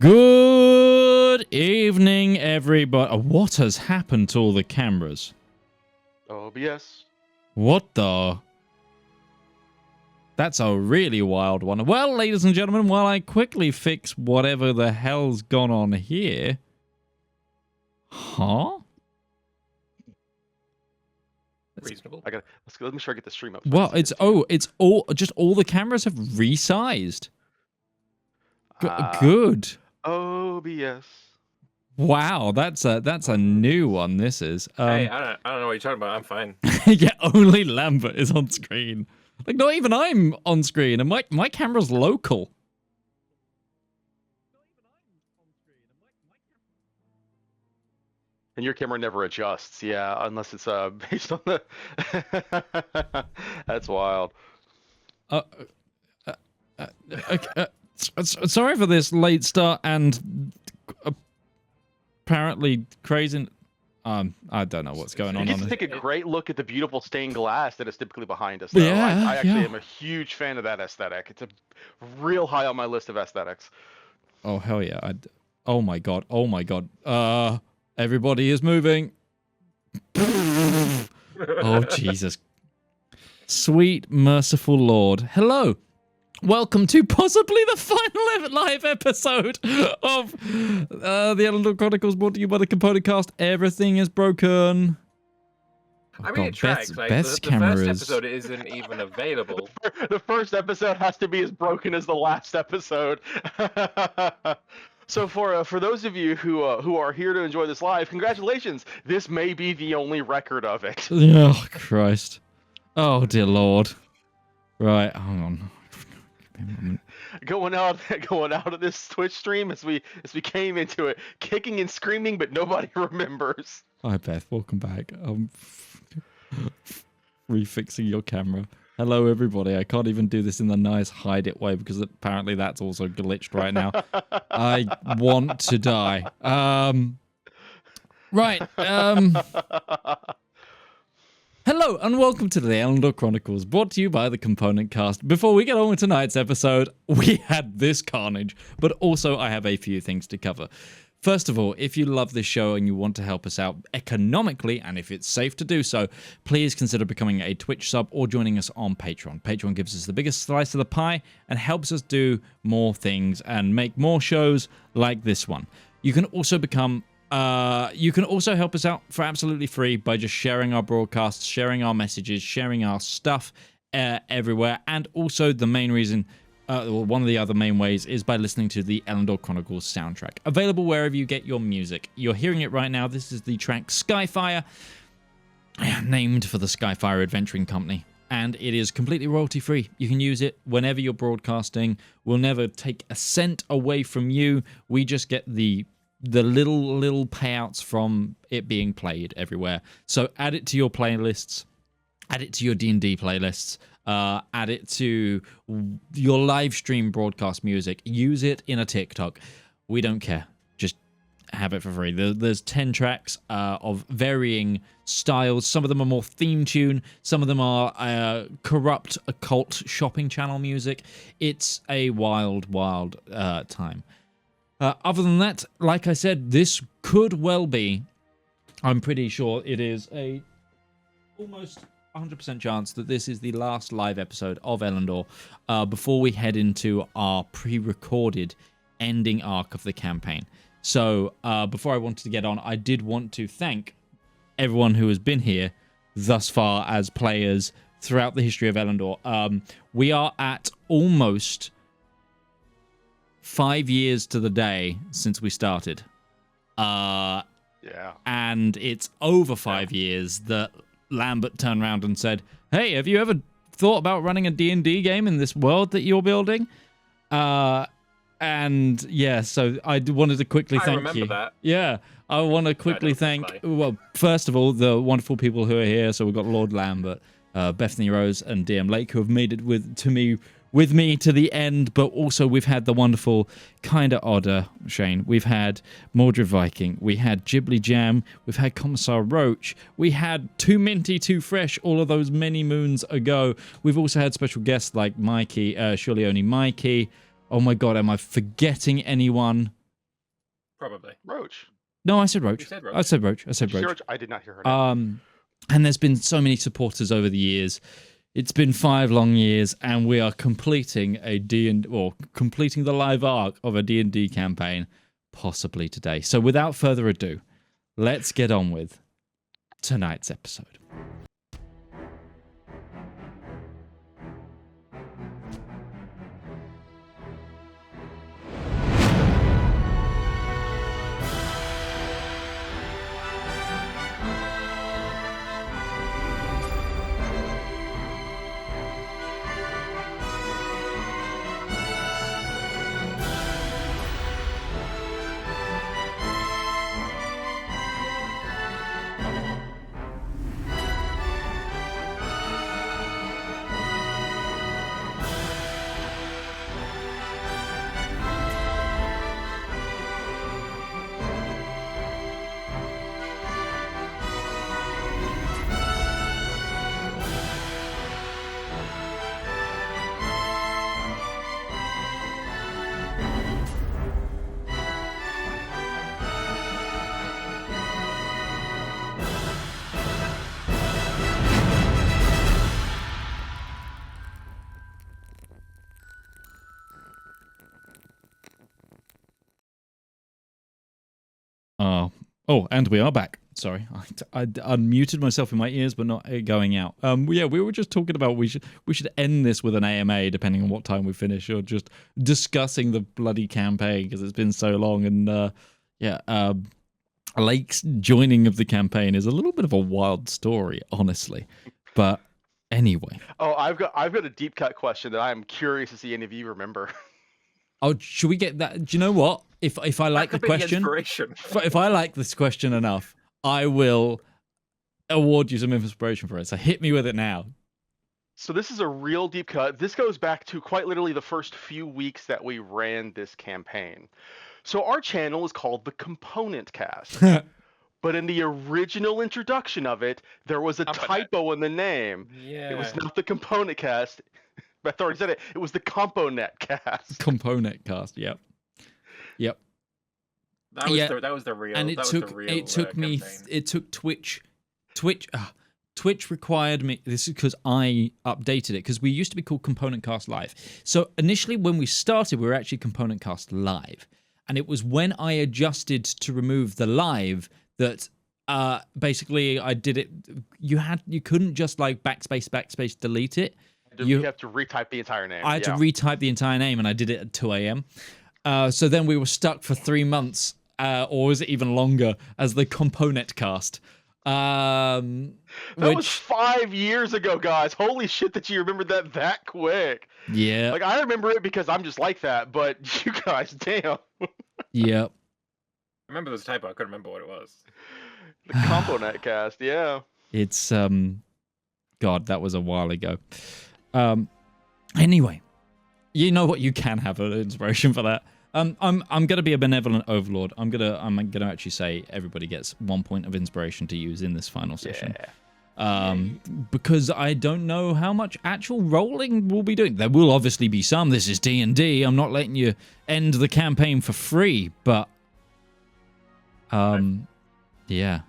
Good evening, everybody. What has happened to all the cameras? OBS. What the? That's a really wild one. Well, ladies and gentlemen, while I quickly fix whatever the hell's gone on here. Huh? Reasonable. Let me make sure I get the stream up. Well, it's all the cameras have resized. Good. OBS. Wow, that's a new one. This is. Hey, I don't know what you're talking about. I'm fine. Yeah, only Lambert is on screen. Like, not even I'm on screen, and my camera's local. And your camera never adjusts, yeah, unless it's based on the. That's wild. Sorry for this late start and apparently crazy. I don't know what's going on. You get to take a great look at the beautiful stained glass that is typically behind us. Yeah, I actually am a huge fan of that aesthetic. It's a real high on my list of aesthetics. Oh hell yeah! Oh my god! Oh my god! Everybody is moving. Oh Jesus! Sweet merciful Lord! Hello. Welcome to possibly the final live episode of the Elendor Chronicles, brought to you by the Component Cast. Everything is broken. I mean, it tracks. Like, Beth's the camera first is... episode isn't even available. The first episode has to be as broken as the last episode. So for those of you who are here to enjoy this live, congratulations. This may be the only record of it. Oh Christ! Oh dear Lord! Right, hang on. Going out of this Twitch stream as we came into it, kicking and screaming, but nobody remembers. Hi Beth, welcome back. Refixing your camera. Hello everybody. I can't even do this in the nice hide it way because apparently that's also glitched right now. I want to die. Right. Hello and welcome to the Elendor Chronicles, brought to you by the Component Cast. Before we get on with tonight's episode, we had this carnage, but also I have a few things to cover. First of all, if you love this show and you want to help us out economically, and if it's safe to do so, please consider becoming a Twitch sub or joining us on Patreon. Patreon gives us the biggest slice of the pie and helps us do more things and make more shows like this one. You can also help us out for absolutely free by just sharing our broadcasts, sharing our messages, sharing our stuff everywhere, and also the main reason. One of the other main ways is by listening to the Elendor Chronicles soundtrack, available wherever you get your music. You're hearing it right now. This is the track Skyfire, named for the Skyfire Adventuring Company, and it is completely royalty free. You can use it whenever you're broadcasting. We'll never take a cent away from you. We just get the little payouts from it being played everywhere. So add it to your playlists, add it to your D&D playlists. Add it to your live stream broadcast music. Use it in a TikTok. We don't care. Just have it for free. There's 10 tracks of varying styles. Some of them are more theme tune. Some of them are corrupt occult shopping channel music. It's a wild time. Other than that, like I said, this could well be, I'm pretty sure it is a almost 100% chance that this is the last live episode of Elendor before we head into our pre-recorded ending arc of the campaign. So before I wanted to get on, I did want to thank everyone who has been here thus far as players throughout the history of Elendor. We are at almost 5 years to the day since we started. Yeah. And it's over 5 years that Lambert turned around and said, "Hey, have you ever thought about running a D&D game in this world that you're building?" And yeah, so I wanted to quickly thank you. I remember that. Yeah, I want to quickly thank, well, first of all, the wonderful people who are here. So we've got Lord Lambert, Bethany Rose, and DM Lake, who have made it with me to the end, but also we've had the wonderful Kinda Odder Shane, we've had Mordred Viking, we had Ghibli Jam, we've had Commissar Roach, we had Too Minty, Too Fresh, all of those many moons ago. We've also had special guests like Mikey, surely only Mikey. Oh my god, am I forgetting anyone? Probably. Roach. No, I said Roach. You said Roach. I said Roach. Did you say Roach? I did not hear her name. And there's been so many supporters over the years. It's been 5 long years, and we are completing completing the live arc of a D&D campaign, possibly today. So without further ado, let's get on with tonight's episode. Oh, and we are back. Sorry, I unmuted myself in my ears, but not going out. We were just talking about we should end this with an AMA, depending on what time we finish, or just discussing the bloody campaign because it's been so long. And Lake's joining of the campaign is a little bit of a wild story, honestly. But anyway. Oh, I've got a deep cut question that I'm curious to see any of you remember. Oh, should we get that? Do you know what? If I like the question, if I like this question enough, I will award you some inspiration for it. So hit me with it now. So this is a real deep cut. This goes back to quite literally the first few weeks that we ran this campaign. So our channel is called the Component Cast. But in the original introduction of it, there was a typo in the name. Yeah. It was not the Component Cast. Beth already said it. It was the Componet Cast. Component Cast. Yep. That was the real. And it took Twitch required me. This is because I updated it because we used to be called Component Cast Live. So initially, when we started, we were actually Component Cast Live, and it was when I adjusted to remove the live that basically I did it. You couldn't just like backspace delete it. You have to retype the entire name. I had to retype the entire name, and I did it at 2 a.m. So then we were stuck for 3 months, or was it even longer, as the Component Cast. That was 5 years ago, guys. Holy shit that you remembered that quick. Yeah. Like, I remember it because I'm just like that, but you guys, damn. Yep. I remember this typo. I couldn't remember what it was. The Componet Cast, yeah. It's, God, that was a while ago. Anyway, you know what? You can have an inspiration for that. I'm gonna be a benevolent overlord. I'm gonna actually say everybody gets 1 point of inspiration to use in this final session. Yeah. Because I don't know how much actual rolling we'll be doing. There will obviously be some. This is D&D. I'm not letting you end the campaign for free, but yeah.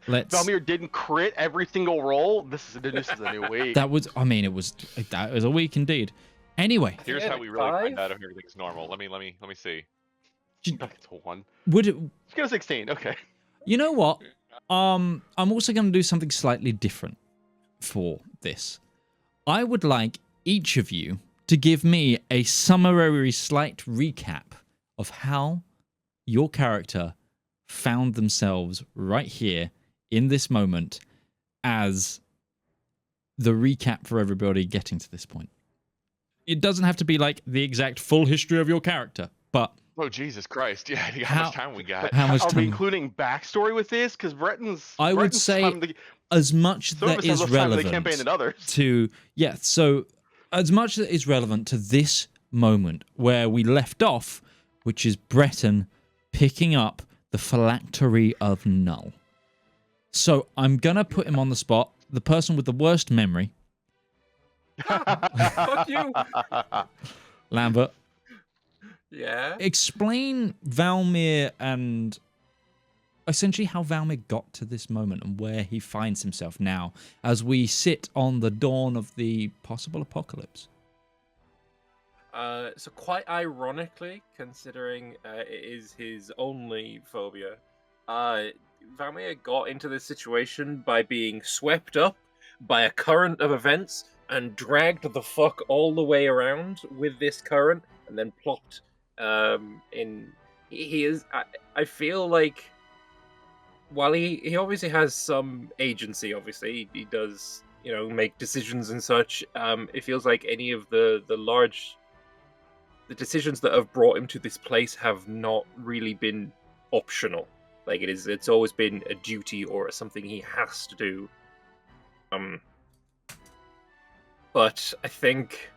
Valmyr didn't crit every single roll. This is a new week. That was a week indeed. Anyway, here's how we really find out if everything's normal. Let me see. It's 1. Would it? Let's go to 16. Okay. You know what? I'm also going to do something slightly different for this. I would like each of you to give me a summary, slight recap of how your character found themselves right here in this moment as the recap for everybody getting to this point. It doesn't have to be like the exact full history of your character, but... Oh, Jesus Christ. Yeah, how much time we got? How much time? Are we including backstory with this? Because I would say as much that is relevant to... Yeah, so as much that is relevant to this moment where we left off, which is Breton picking up the phylactery of Null. So I'm going to put him on the spot. The person with the worst memory. Fuck you. Lambert. Yeah. Explain Valmyr and essentially how Valmyr got to this moment and where he finds himself now as we sit on the dawn of the possible apocalypse. So quite ironically, considering it is his only phobia, Valmyr got into this situation by being swept up by a current of events and dragged the fuck all the way around with this current, and then plopped in. He is. I feel like while he obviously has some agency, obviously he does make decisions and such. It feels like any of the decisions that have brought him to this place have not really been optional. Like it's always been a duty or something he has to do. But I think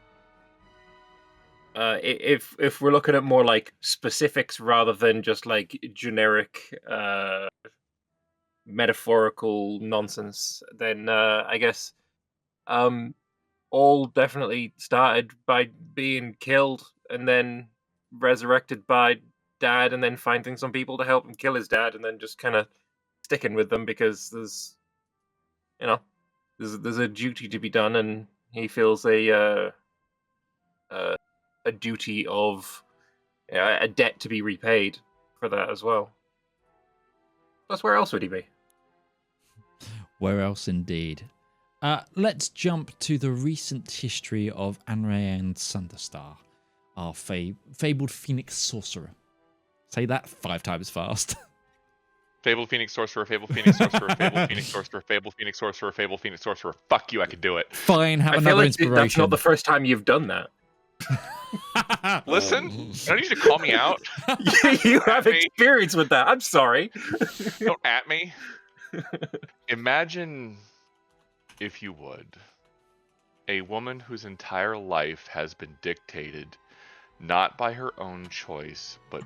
if we're looking at more like specifics rather than just like generic metaphorical nonsense, then I guess all definitely started by being killed and then resurrected by Dad, and then finding some people to help him kill his dad, and then just kind of sticking with them because there's a duty to be done, and he feels a duty of a debt to be repaid for that as well. Plus, where else would he be? Where else, indeed. Let's jump to the recent history of Anray and Sunderstar, our fabled Phoenix sorcerer. Say that 5 times fast. Fabled Phoenix Sorcerer, Fabled Phoenix Sorcerer, Fabled Phoenix Sorcerer, Fabled Phoenix Sorcerer, Fabled Phoenix Sorcerer. Fuck you, I could do it. Fine, have I another feel like inspiration. that's not the first time you've done that. Listen, I don't need you to call me out. You have experience with that. I'm sorry. Don't at me. Imagine, if you would, a woman whose entire life has been dictated not by her own choice, but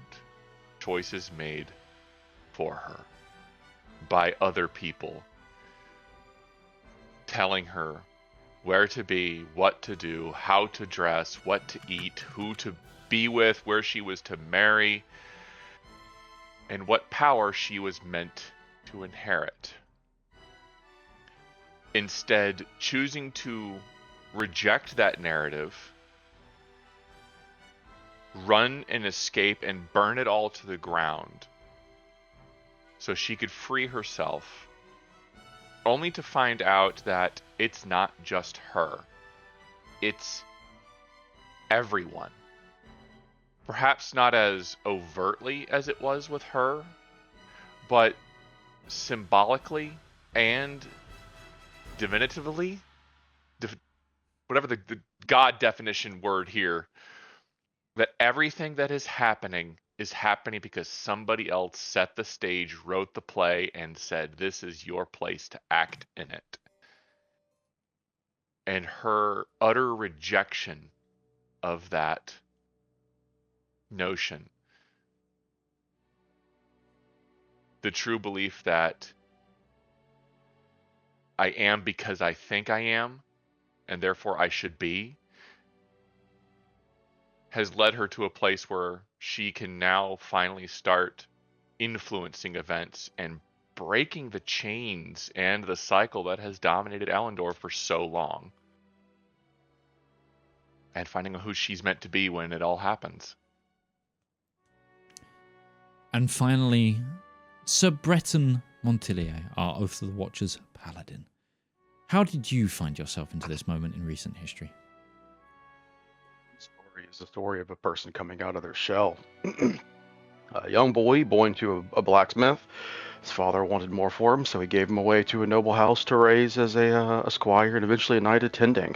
choices made for her by other people, telling her where to be, what to do, how to dress, what to eat, who to be with, where she was to marry, and what power she was meant to inherit. Instead, choosing to reject that narrative, run and escape and burn it all to the ground so she could free herself, only to find out that it's not just her. It's everyone. Perhaps not as overtly as it was with her, but symbolically and divinatively, whatever the God definition word here, that everything that is happening because somebody else set the stage, wrote the play, and said, this is your place to act in it. And her utter rejection of that notion, the true belief that I am because I think I am, and therefore I should be, has led her to a place where she can now finally start influencing events and breaking the chains and the cycle that has dominated Elendor for so long. And finding who she's meant to be when it all happens. And finally, Sir Breton Montillier, our Oath of the Watcher's paladin. How did you find yourself into this moment in recent history? The story is the story of a person coming out of their shell. A young boy born to a blacksmith. His father wanted more for him, so he gave him away to a noble house to raise as a squire and eventually a knight attending.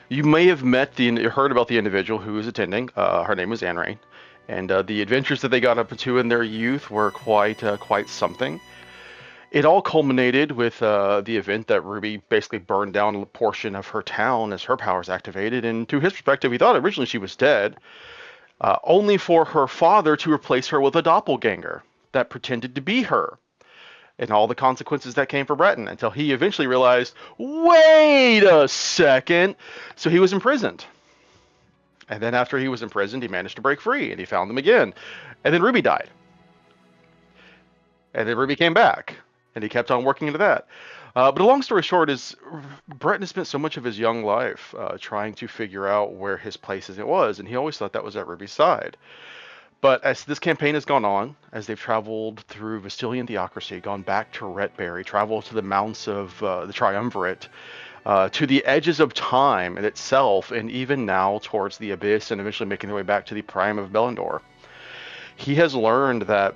You may have heard about the individual who was attending. Her name was Anrain, and the adventures that they got up to in their youth were quite something. It all culminated with the event that Ruby basically burned down a portion of her town as her powers activated, and to his perspective, he thought originally she was dead, only for her father to replace her with a doppelganger that pretended to be her, and all the consequences that came for Breton, until he eventually realized, wait a second, so he was imprisoned. And then after he was imprisoned, he managed to break free, and he found them again. And then Ruby died. And then Ruby came back, and he kept on working into that. But a long story short is, Breton has spent so much of his young life trying to figure out where his place was, and he always thought that was at Ruby's side. But as this campaign has gone on, as they've traveled through Vestilian Theocracy, gone back to Retberry, traveled to the mounts of the Triumvirate, to the edges of time in itself, and even now towards the Abyss, and eventually making their way back to the Prime of Belendor, he has learned that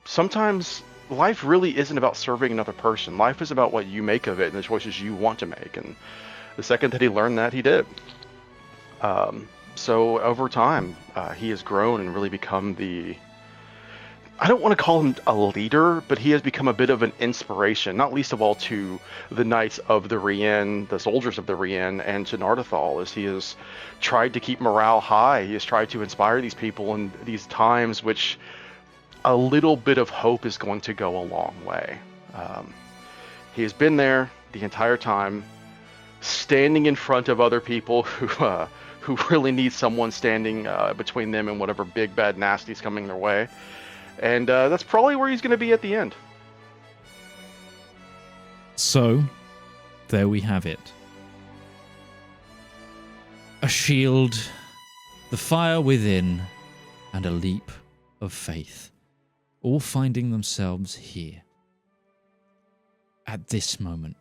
sometimes life really isn't about serving another person. Life is about what you make of it and the choices you want to make. And the second that he learned that, he did. So over time, he has grown and really become I don't want to call him a leader, but he has become a bit of an inspiration, not least of all to the Knights of the Rien, the soldiers of the Rien, and to Nardathal, as he has tried to keep morale high. He has tried to inspire these people in these times, which a little bit of hope is going to go a long way. He has been there the entire time, standing in front of other people who really need someone standing between them and whatever big, bad, nasty's coming their way. And that's probably where he's going to be at the end. So, there we have it. A shield, the fire within, and a leap of faith, all finding themselves here, at this moment,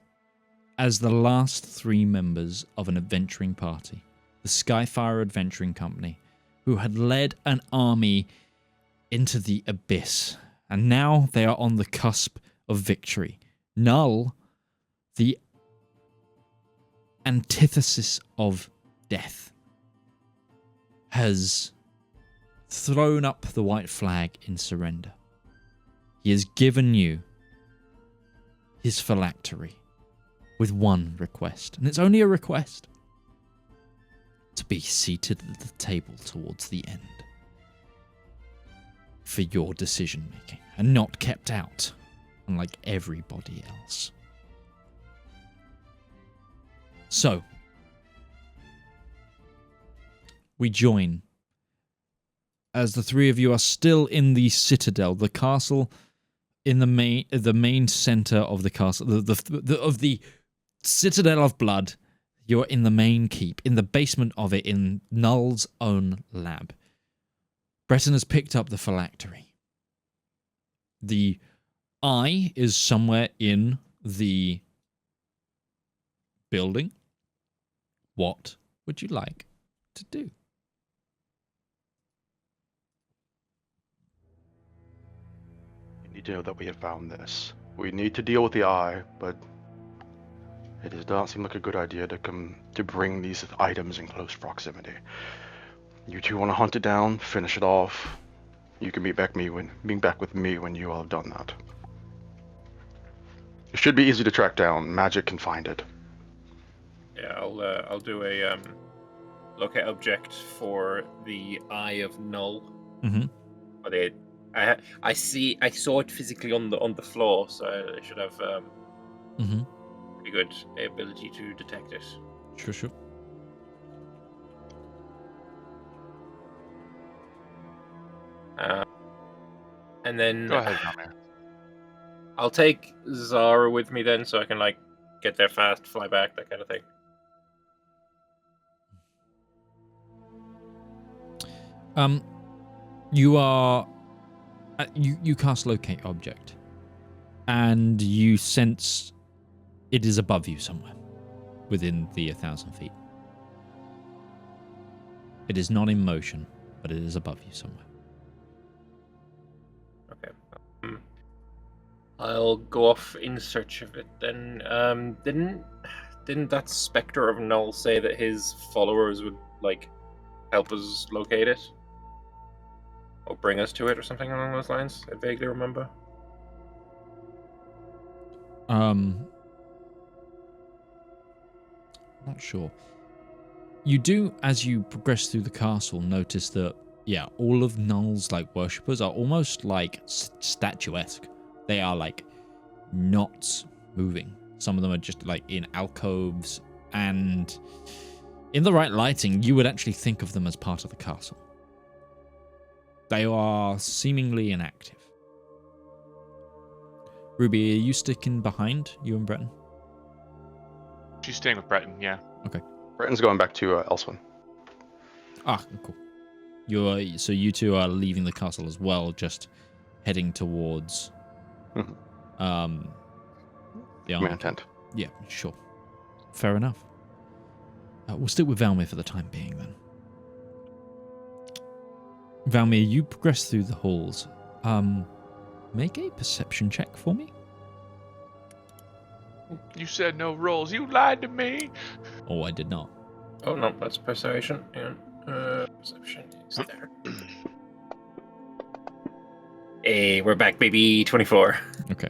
as the last three members of an adventuring party, the Skyfire Adventuring Company, who had led an army into the abyss, and now they are on the cusp of victory. Null, the antithesis of death, has thrown up the white flag in surrender. He has given you his phylactery with one request, and it's only a request: to be seated at the table towards the end for your decision making, and not kept out, unlike everybody else. So, we join as the three of you are still in the Citadel, the castle in the main center of the castle, of the Citadel of Blood. You're in the main keep, in the basement of it, in Null's own lab. Breton has picked up the phylactery. The eye is somewhere in the building. What would you like to do? You need to know that we have found this. We need to deal with the eye, but it does not seem like a good idea to bring these items in close proximity. You two want to hunt it down, finish it off. You can be back with me when you all have done that. It should be easy to track down. Magic can find it. Yeah, I'll do a locate object for the Eye of Null. Mm-hmm. I saw it physically on the floor, so I should have pretty good ability to detect it. Sure. And then Go ahead, Valmyr. I'll take Zara with me then, so I can get there fast, fly back, that kind of thing. You are you cast locate object, and you sense it is above you somewhere within the 1,000 feet. It is not in motion, but it is above you somewhere. Okay. I'll go off in search of it then. Didn't that Spectre of Null say that his followers would help us locate it? Or bring us to it or something along those lines? I vaguely remember. Not sure. You do, as you progress through the castle, notice that, all of Null's worshippers are almost statuesque. They are not moving. Some of them are just in alcoves, and in the right lighting, you would actually think of them as part of the castle. They are seemingly inactive. Ruby, are you sticking behind, you and Breton? She's staying with Breton, yeah. Okay. Breton's going back to Elswyn. Ah, cool. So you two are leaving the castle as well, just heading towards Mhm. the Command army. tent. Yeah, sure. Fair enough. We'll stick with Valmyr for the time being, then. Valmyr, you progress through the halls. Make a perception check for me. You said no rolls. You lied to me. Oh, I did not. Oh no, that's persuasion and perception is there. Hey, we're back, baby. 24. Okay.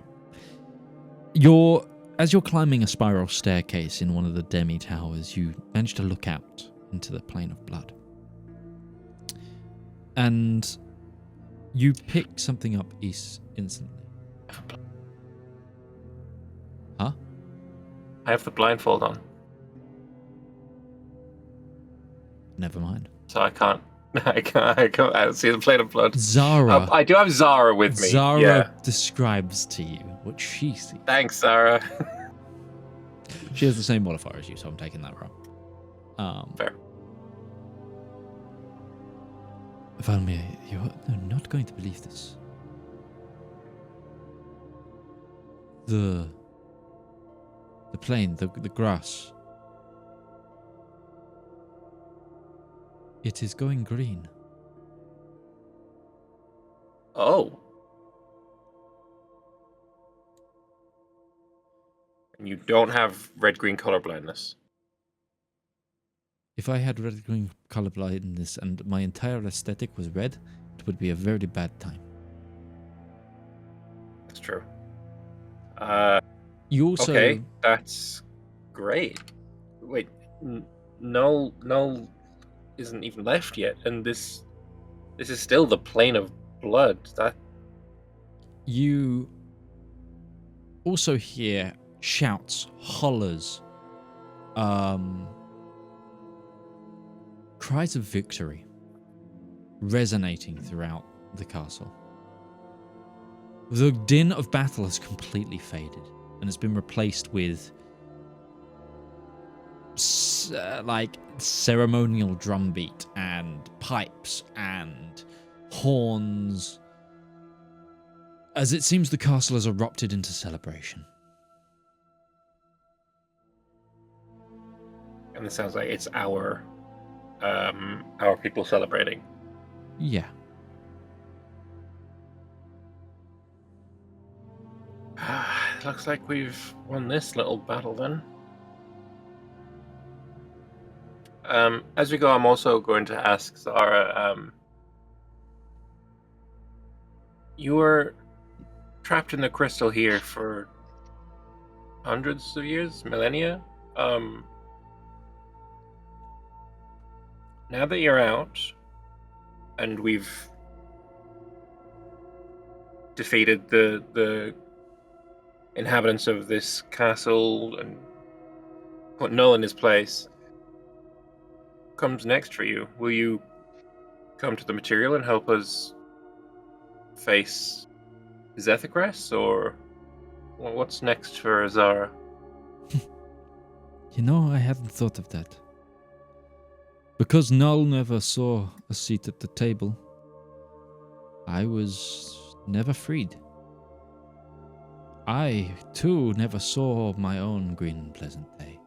As you're climbing a spiral staircase in one of the demi towers, you manage to look out into the plane of blood. And you pick something up instantly. Huh? I have the blindfold on, Never mind. so I can't. I don't see the plane of blood. Zara. I do have Zara with me. Zara Yeah. describes to you what she sees. Thanks, Zara. She has the same modifier as you, so I'm taking that wrong. Fair. Valmyr, you're not going to believe this. The plain, the grass. It is going green. Oh. And you don't have red-green color blindness. If I had red-green color blindness and my entire aesthetic was red, it would be a very bad time. That's true. You also... Okay, that's great. Wait, Null isn't even left yet, and this is still the plane of blood. That You also hear shouts, hollers, cries of victory resonating throughout the castle. The din of battle has completely faded and has been replaced with like ceremonial drumbeat and pipes and horns, as it seems the castle has erupted into celebration. and it sounds like it's our people celebrating. Yeah. Looks like we've won this little battle then. As we go, I'm also going to ask Zara, you were trapped in the crystal here for hundreds of years, millennia. Now that you're out, and we've defeated the inhabitants of this castle and put Null in his place, comes next for you? Will you come to the material and help us face Zethagras, or what's next for Zara? You know, I hadn't thought of that. Because Null never saw a seat at the table, I was never freed. I, too, never saw my own green pleasant day,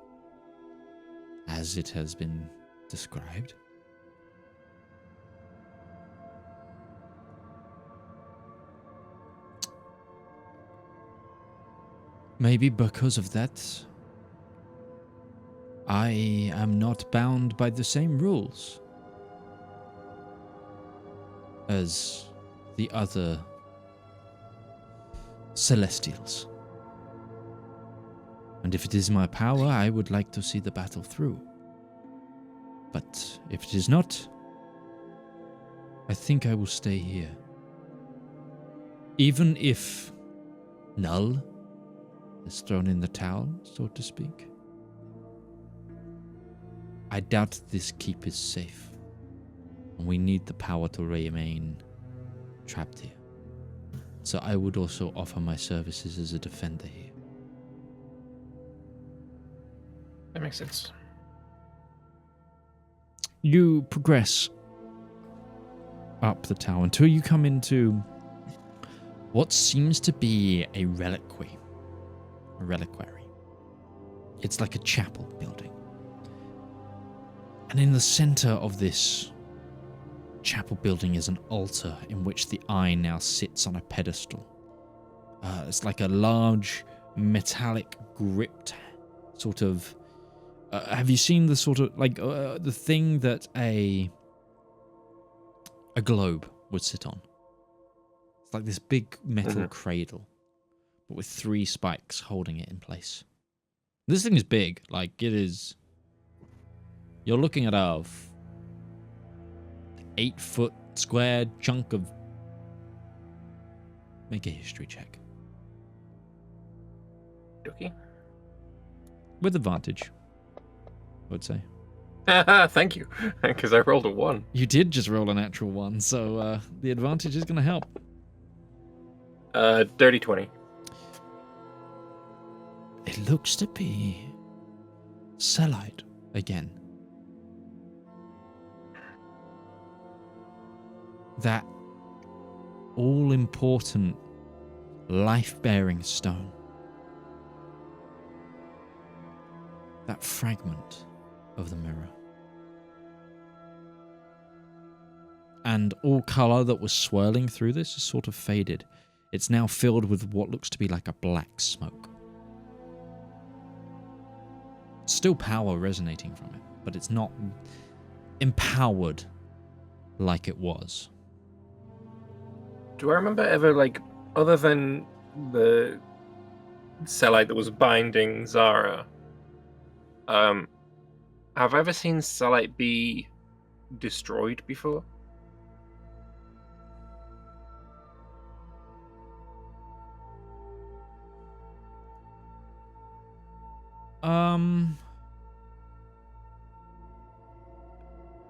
as it has been described. Maybe because of that, I am not bound by the same rules as the other Celestials. And if it is my power, I would like to see the battle through. But if it is not, I think I will stay here. Even if Null is thrown in the towel, so to speak. I doubt this keep is safe. And we need the power to remain trapped here. So I would also offer my services as a defender here. That makes sense. You progress up the tower until you come into what seems to be a reliquary. A reliquary. It's like a chapel building. And in the center of this chapel building is an altar in which the eye now sits on a pedestal. It's like a large metallic gripped sort of... have you seen the sort of, like, the thing that a globe would sit on? It's like this big metal cradle, but with 3 spikes holding it in place. This thing is big. Like, it is... You're looking at a 8-foot square chunk of... Make a history check. Okay. With advantage, I would say. Thank you, because I rolled a 1. You did just roll a natural 1, so the advantage is going to help. Dirty 20. It looks to be Cellite again. That all-important, life-bearing stone. That fragment of the mirror. And all colour that was swirling through this is sort of faded. It's now filled with what looks to be like a black smoke. Still power resonating from it, but it's not empowered like it was. Do I remember ever, like, other than the Cellite that was binding Zara, have I ever seen Cellite be destroyed before?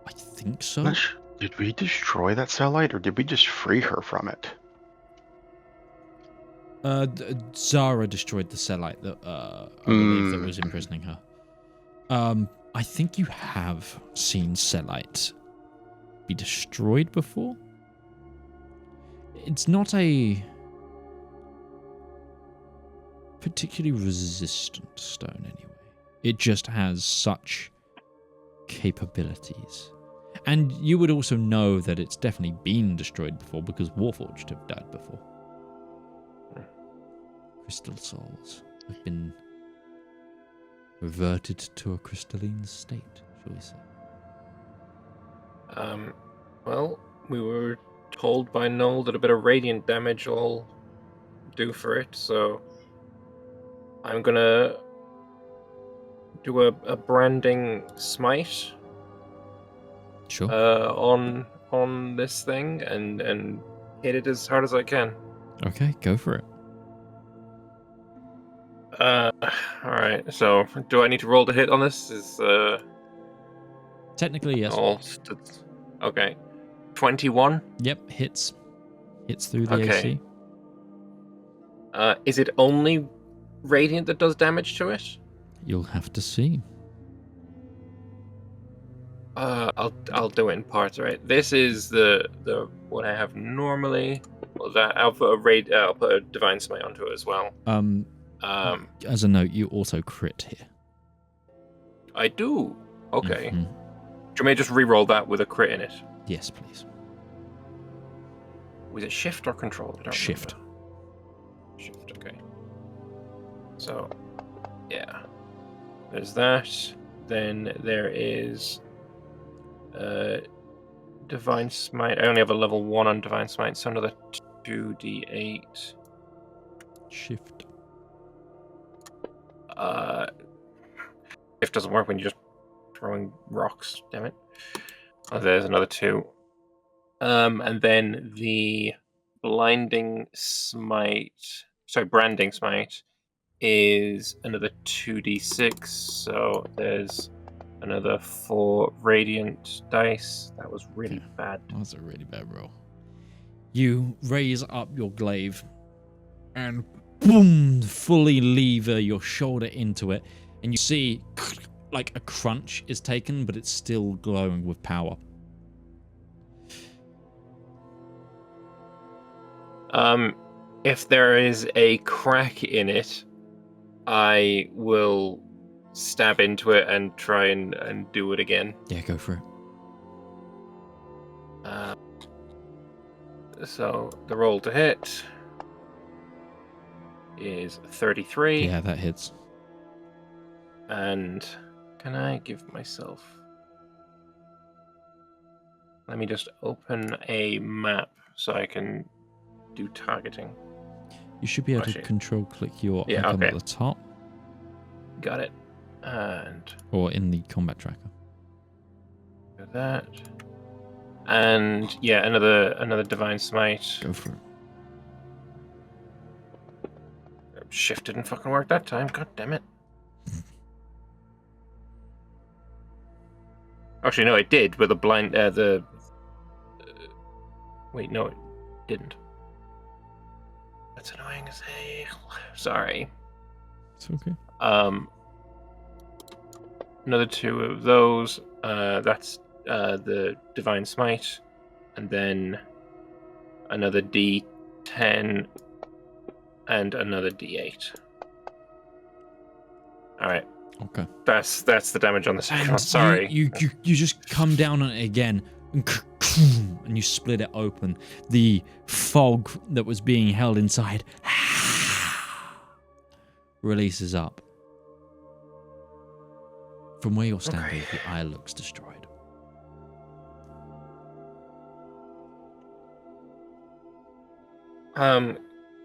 I think so. Did we destroy that Cellite, or did we just free her from it? Zara destroyed the Cellite that I believe that was imprisoning her. I think you have seen Cellite be destroyed before. It's not a particularly resistant stone anyway. It just has such capabilities. And you would also know that it's definitely been destroyed before because Warforged have died before. Crystal souls have been reverted to a crystalline state, shall we say. Well, we were told by Null that a bit of radiant damage will do for it, so I'm gonna do a branding smite. Sure. On this thing and hit it as hard as I can. Okay, go for it. Alright, so do I need to roll to hit on this? Technically, yes. Okay. 21? Yep, hits. Hits through the Okay. AC. Is it only radiant that does damage to it? You'll have to see. I'll do it in parts, right? This is the what I have normally. Well, that I'll put a divine smite onto it as well. As a note, you also crit here. I do. Okay. Mm-hmm. Do you want me to just re-roll that with a crit in it? Yes, please. Was it shift or control? I don't Shift. remember. Shift. Okay. So, yeah. There's that. Then there is Divine Smite. I only have a level 1 on Divine Smite, so another 2d8. Shift. Shift doesn't work when you're just throwing rocks, damn it. Oh, there's another 2. And then the Branding Smite is another 2d6, so there's Another 4 radiant dice. That was really Okay. bad. That's a really bad roll. You raise up your glaive and boom, fully lever your shoulder into it, and you see like a crunch is taken, but it's still glowing with power. If there is a crack in it, I will stab into it and try and do it again. Yeah, go for it. So the roll to hit is 33. Yeah, that hits. And can I give myself... Let me just open a map so I can do targeting. You should be able to control click your icon at the top. Got it. And or in the combat tracker. do that. And yeah, another divine smite. Go for it. Shift didn't fucking work that time. God damn it. Actually, no, it did with the blind. Wait, no, it didn't. That's annoying as hell. Sorry. It's okay. Another 2 of those. That's the divine smite, and then another D10 and another D8. All right. Okay. That's the damage on the second one. Sorry. You just come down on it again and you split it open. The fog that was being held inside releases up. From where you're standing, the eye looks destroyed.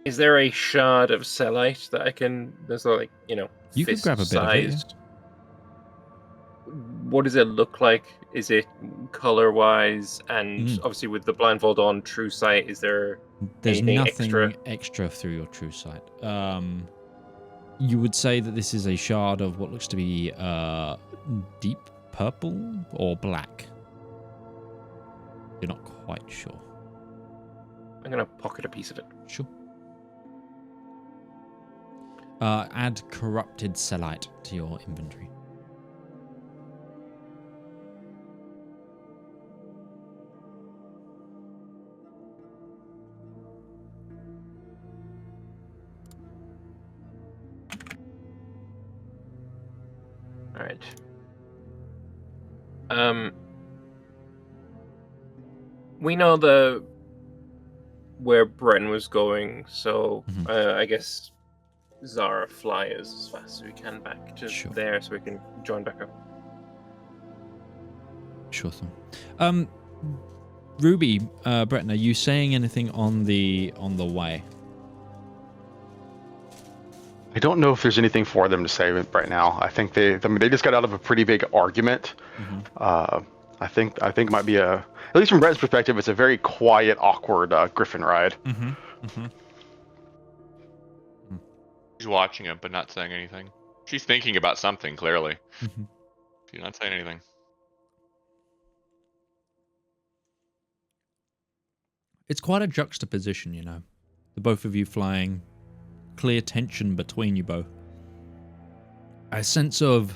Is there a shard of cellite that I can? There's like, You could grab a bit of it. Yeah. What does it look like? Is it color-wise? And obviously, with the blindfold on, true sight, is there? There's nothing extra through your true sight. You would say that this is a shard of what looks to be deep purple or black. You're not quite sure. I'm gonna pocket a piece of it. Sure. Add corrupted cellite to your inventory. All right. We know where Breton was going, so I guess Zara fly us as fast as we can back to there, so we can join back up. Sure thing. Ruby, Breton, are you saying anything on the way? I don't know if there's anything for them to say right now. I think they just got out of a pretty big argument. I think it might be at least from Brett's perspective, it's a very quiet, awkward Griffin ride. She's watching him, but not saying anything. She's thinking about something, clearly. She's not saying anything. It's quite a juxtaposition, the both of you flying, clear tension between you both. A sense of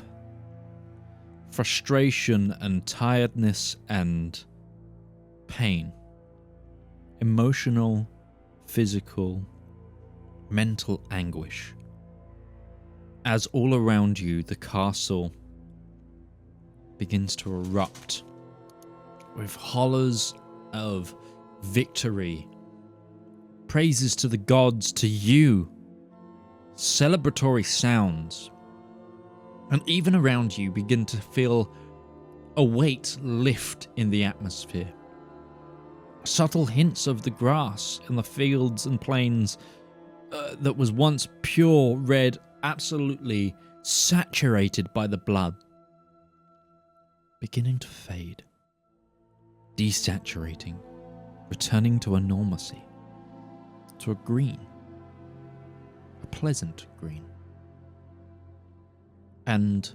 frustration and tiredness and pain. Emotional, physical, mental anguish. As all around you, the castle begins to erupt with hollers of victory, praises to the gods, to you, celebratory sounds, and even around you begin to feel a weight lift in the atmosphere. Subtle hints of the grass in the fields and plains that was once pure red, absolutely saturated by the blood, beginning to fade, desaturating, returning to a normalcy, to a green, a pleasant green. And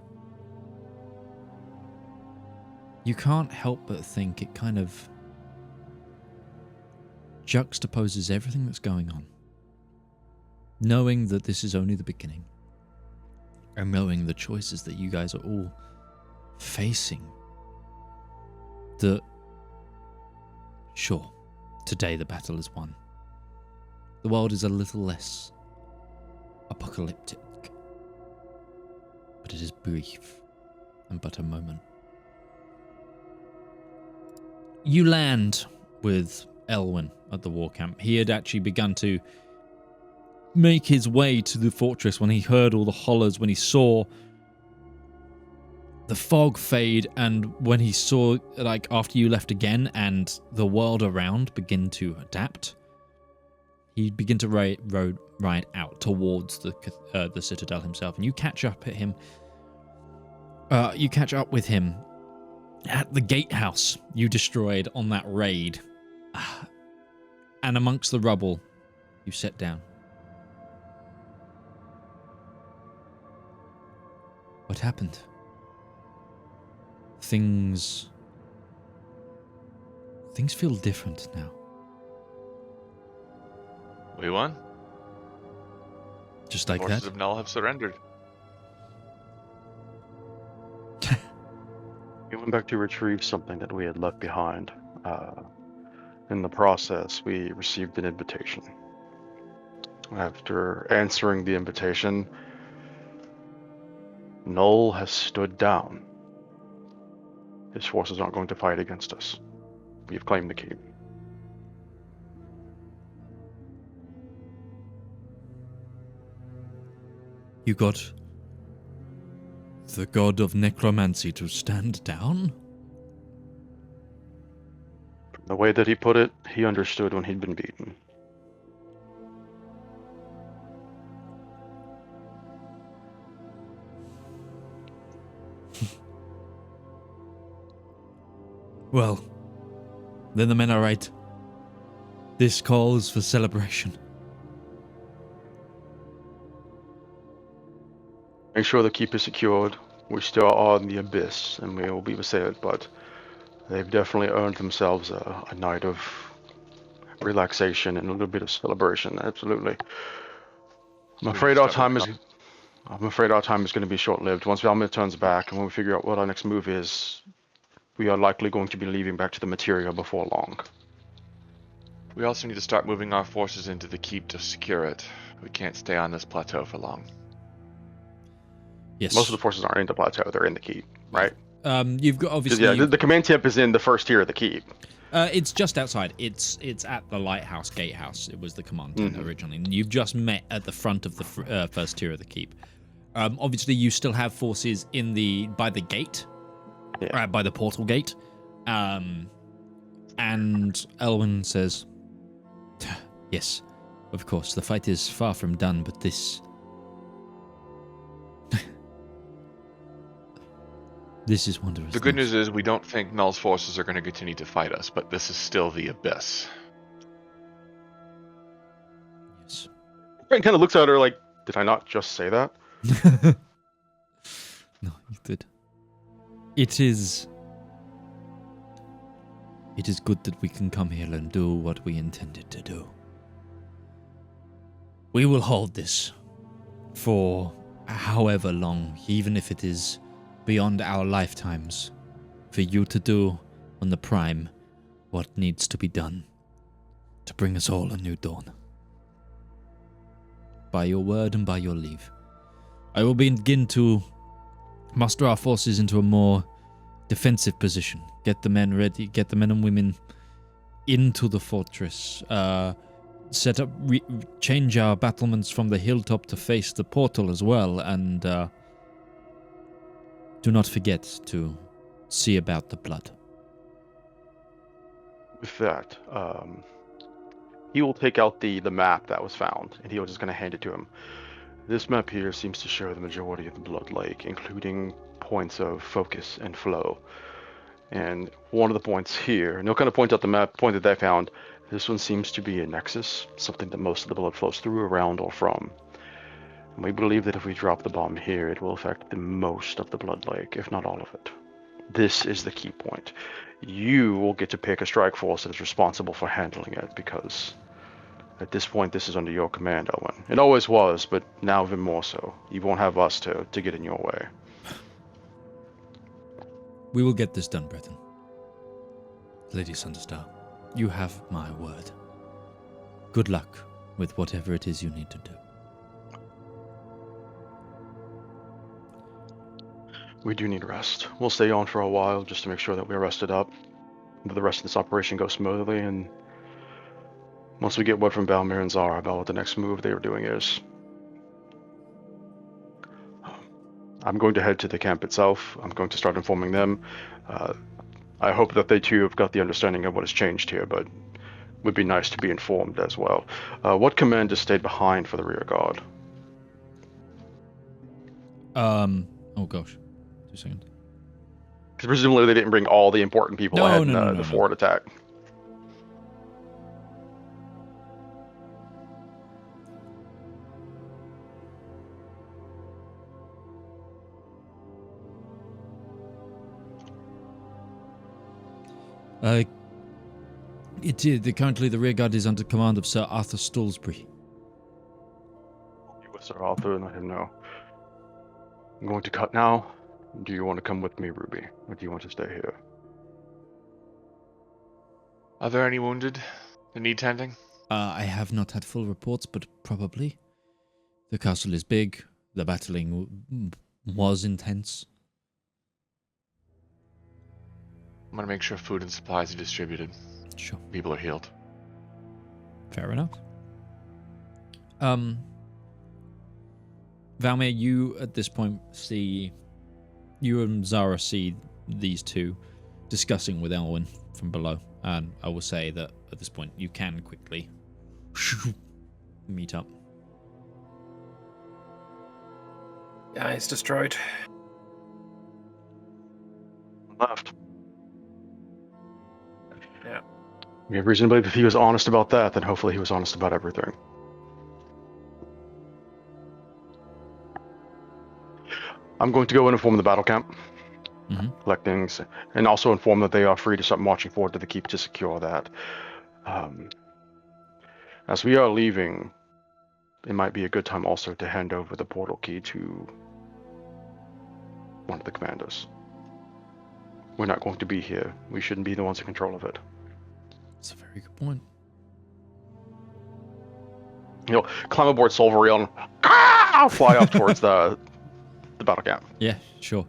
you can't help but think it kind of juxtaposes everything that's going on. Knowing that this is only the beginning, and knowing the choices that you guys are all facing, that, sure, today the battle is won. The world is a little less apocalyptic, but it is brief and but a moment. You land with Elwyn at the war camp. He had actually begun to make his way to the fortress when he heard all the hollers, when he saw the fog fade, and when he saw, like, after you left again and the world around begin to adapt, he began to ride out towards the Citadel himself, and you catch up at him. You catch up with him at the gatehouse you destroyed on that raid, and amongst the rubble, you sit down. What happened? Things feel different now. We won. Just like Forces that? of Null have surrendered. We went back to retrieve something that we had left behind. In the process, we received an invitation. After answering the invitation, Null has stood down. His forces aren't going to fight against us. We've claimed the keep. You got the god of necromancy to stand down? The way that he put it, he understood when he'd been beaten. Well, then the men are right. This calls for celebration. Make sure the keep is secured. We still are in the abyss, and we will be assailed, but they've definitely earned themselves a night of relaxation and a little bit of celebration. Absolutely. I'm afraid our time is going to be short-lived. Once Valmyr turns back, and when we figure out what our next move is, we are likely going to be leaving back to the materia before long. We also need to start moving our forces into the keep to secure it. We can't stay on this plateau for long. Yes. Most of the forces aren't in the plateau; they're in the keep, right? You've got obviously. Yeah, the command tip is in the first tier of the keep. It's just outside. It's at the lighthouse gatehouse. It was the command tent originally. And you've just met at the front of the first tier of the keep. Obviously, you still have forces by the gate, by the portal gate. And Elwyn says, "Yes, of course. The fight is far from done, but this." This is wondrous. The good news is we don't think Null's forces are going to continue to fight us, but this is still the Abyss. Yes. Brent kind of looks at her like, did I not just say that? No, you did. It is good that we can come here and do what we intended to do. We will hold this for however long, even if it is beyond our lifetimes, for you to do on the Prime what needs to be done to bring us all a new dawn. By your word and by your leave, I will begin to muster our forces into a more defensive position. Get the men ready, get the men and women into the fortress, set up, change our battlements from the hilltop to face the portal as well, and do not forget to see about the blood. With that, he will take out the map that was found, and he was just going to hand it to him. This map here seems to show the majority of the Blood Lake, including points of focus and flow. And one of the points here, and he'll kind of point out the point that they found. This one seems to be a nexus, something that most of the blood flows through, around, or from. And we believe that if we drop the bomb here, it will affect the most of the Blood Lake, if not all of it. This is the key point. You will get to pick a strike force that is responsible for handling it, because at this point this is under your command, Owen. It always was, but now even more so. You won't have us to get in your way. We will get this done, Breton. Lady Sunderstar, you have my word. Good luck with whatever it is you need to do. We do need rest. We'll stay on for a while just to make sure that we're rested up, that the rest of this operation goes smoothly, and once we get word from Valmyr and Zara about what the next move they are doing is, I'm going to head to the camp itself. I'm going to start informing them. I hope that they too have got the understanding of what has changed here, but it would be nice to be informed as well. What command has stayed behind for the rear guard? Oh gosh. 2 seconds. Because presumably they didn't bring all the important people ahead in the forward attack. Currently the rear guard is under command of Sir Arthur Stallsbury. You with Sir Arthur and let him know. I'm going to cut now. Do you want to come with me, Ruby, or do you want to stay here? Are there any wounded that need tending? I have not had full reports, but probably. The castle is big. The battling was intense. I'm going to make sure food and supplies are distributed. Sure. People are healed. Fair enough. Valmyr, you at this point see... You and Zara see these two discussing with Elwyn from below. And I will say that at this point you can quickly meet up. Yeah, it's destroyed. Left. Yeah. We have reason to believe if he was honest about that, then hopefully he was honest about everything. I'm going to go and inform the battle camp, collect things, and also inform that they are free to start marching forward to the keep to secure that. As we are leaving, it might be a good time also to hand over the portal key to one of the commanders. We're not going to be here. We shouldn't be the ones in control of it. That's a very good point. He'll climb aboard Solvariel and fly off towards the battle camp. Yeah, sure.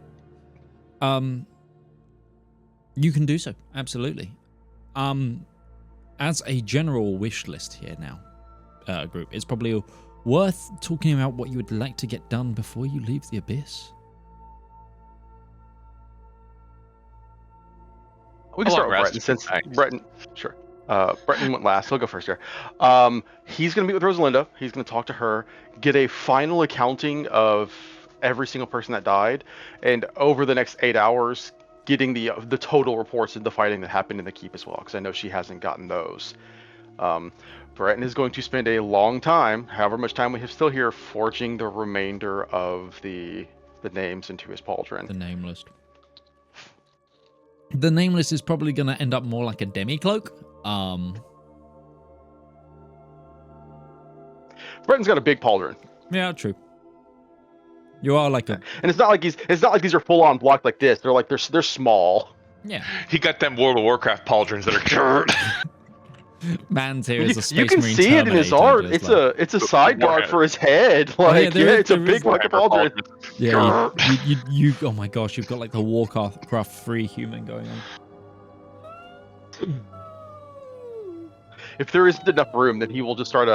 You can do so, absolutely. As a general wish list here now, group, it's probably worth talking about what you would like to get done before you leave the Abyss. We can start with Breton, since Breton, sure. Breton went last. He'll go first here. He's going to meet with Rosalinda. He's going to talk to her, get a final accounting of every single person that died, and over the next 8 hours, getting the total reports of the fighting that happened in the keep as well, because I know she hasn't gotten those. Breton is going to spend a long time, however much time we have still here, forging the remainder of the names into his pauldron. The Nameless. The Nameless is probably going to end up more like a demi-cloak. Breton's got a big pauldron. Yeah, true. You are like a... And it's not like these are full on blocked like this. They're small. Yeah. He got them World of Warcraft pauldrons that are Man's here is a Space You can Marine see it in his art. just It's a sideguard for his head. Like it's a big fucking pauldron. Yeah, you oh my gosh, you've got like the Warcraft free human going on. If there isn't enough room, then he will just start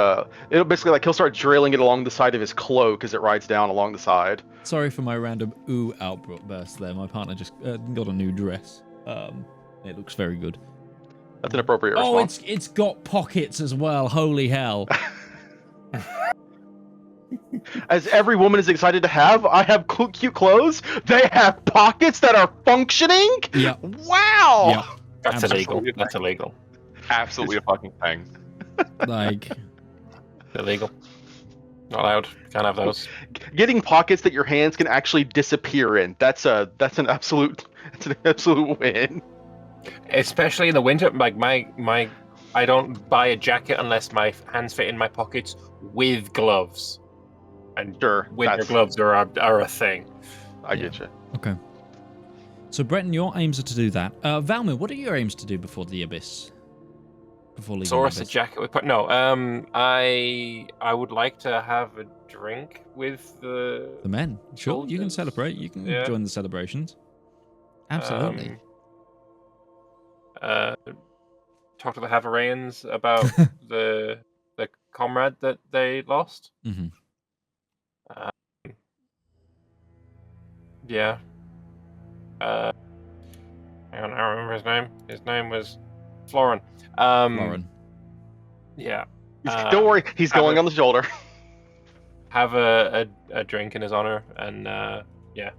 it'll basically like he'll start drilling it along the side of his cloak as it rides down along the side. Sorry for my random ooh outburst there. My partner just got a new dress. It looks very good. That's an appropriate response. Oh, it's got pockets as well. Holy hell. As every woman is excited to have, I have cute clothes. They have pockets that are functioning. Yeah. Wow. Yep. That's illegal. That's illegal. absolutely a fucking thing. Like Illegal. Not allowed. Can't have those. Getting pockets that your hands can actually disappear in. That's an absolute It's an absolute win. Especially in the winter, like my I don't buy a jacket unless my hands fit in my pockets with gloves. And Sure, winter that's- gloves are a thing. I get you. Okay. So, Breton, your aims are to do that. Valmyr, what are your aims to do before the Abyss? Before leaving Source the a Abyss? jacket with no. I would like to have a drink with the Men. Sure, you can soldiers. celebrate. You can Yeah. join the celebrations. Absolutely. Talk to the Havarians about the comrade that they lost. Mm-hmm. Yeah. Hang on, I don't remember his name. His name was Florin. Lauren. Yeah. Don't worry, he's have going a- on the shoulder. Have a drink in his honor, and yeah.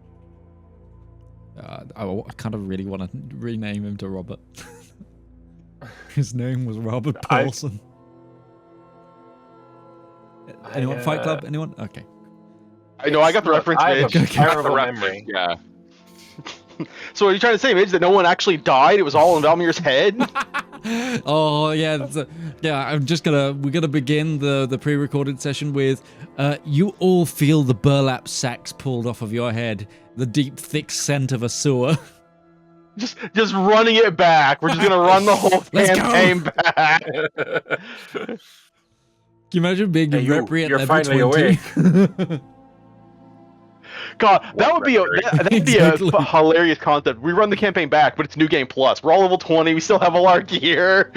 I kind of really want to rename him to Robert. His name was Robert Paulson. Anyone? Fight Club? Anyone? Okay. I know, I got the reference, I have Midge. a terrible The ref- memory. Yeah. So are you trying to say, Midge, that no one actually died? It was all in Valmyr's head? Oh yeah, we're gonna begin the pre-recorded session with you all feel the burlap sacks pulled off of your head, the deep thick scent of a sewer. just running it back. We're just gonna run the whole Let's go. campaign back. Can you imagine being Hey, a you- rep at you're level finally 20? God, that would be that'd be Exactly. a hilarious concept. We run the campaign back, but it's New Game Plus. We're all level 20. We still have all our gear.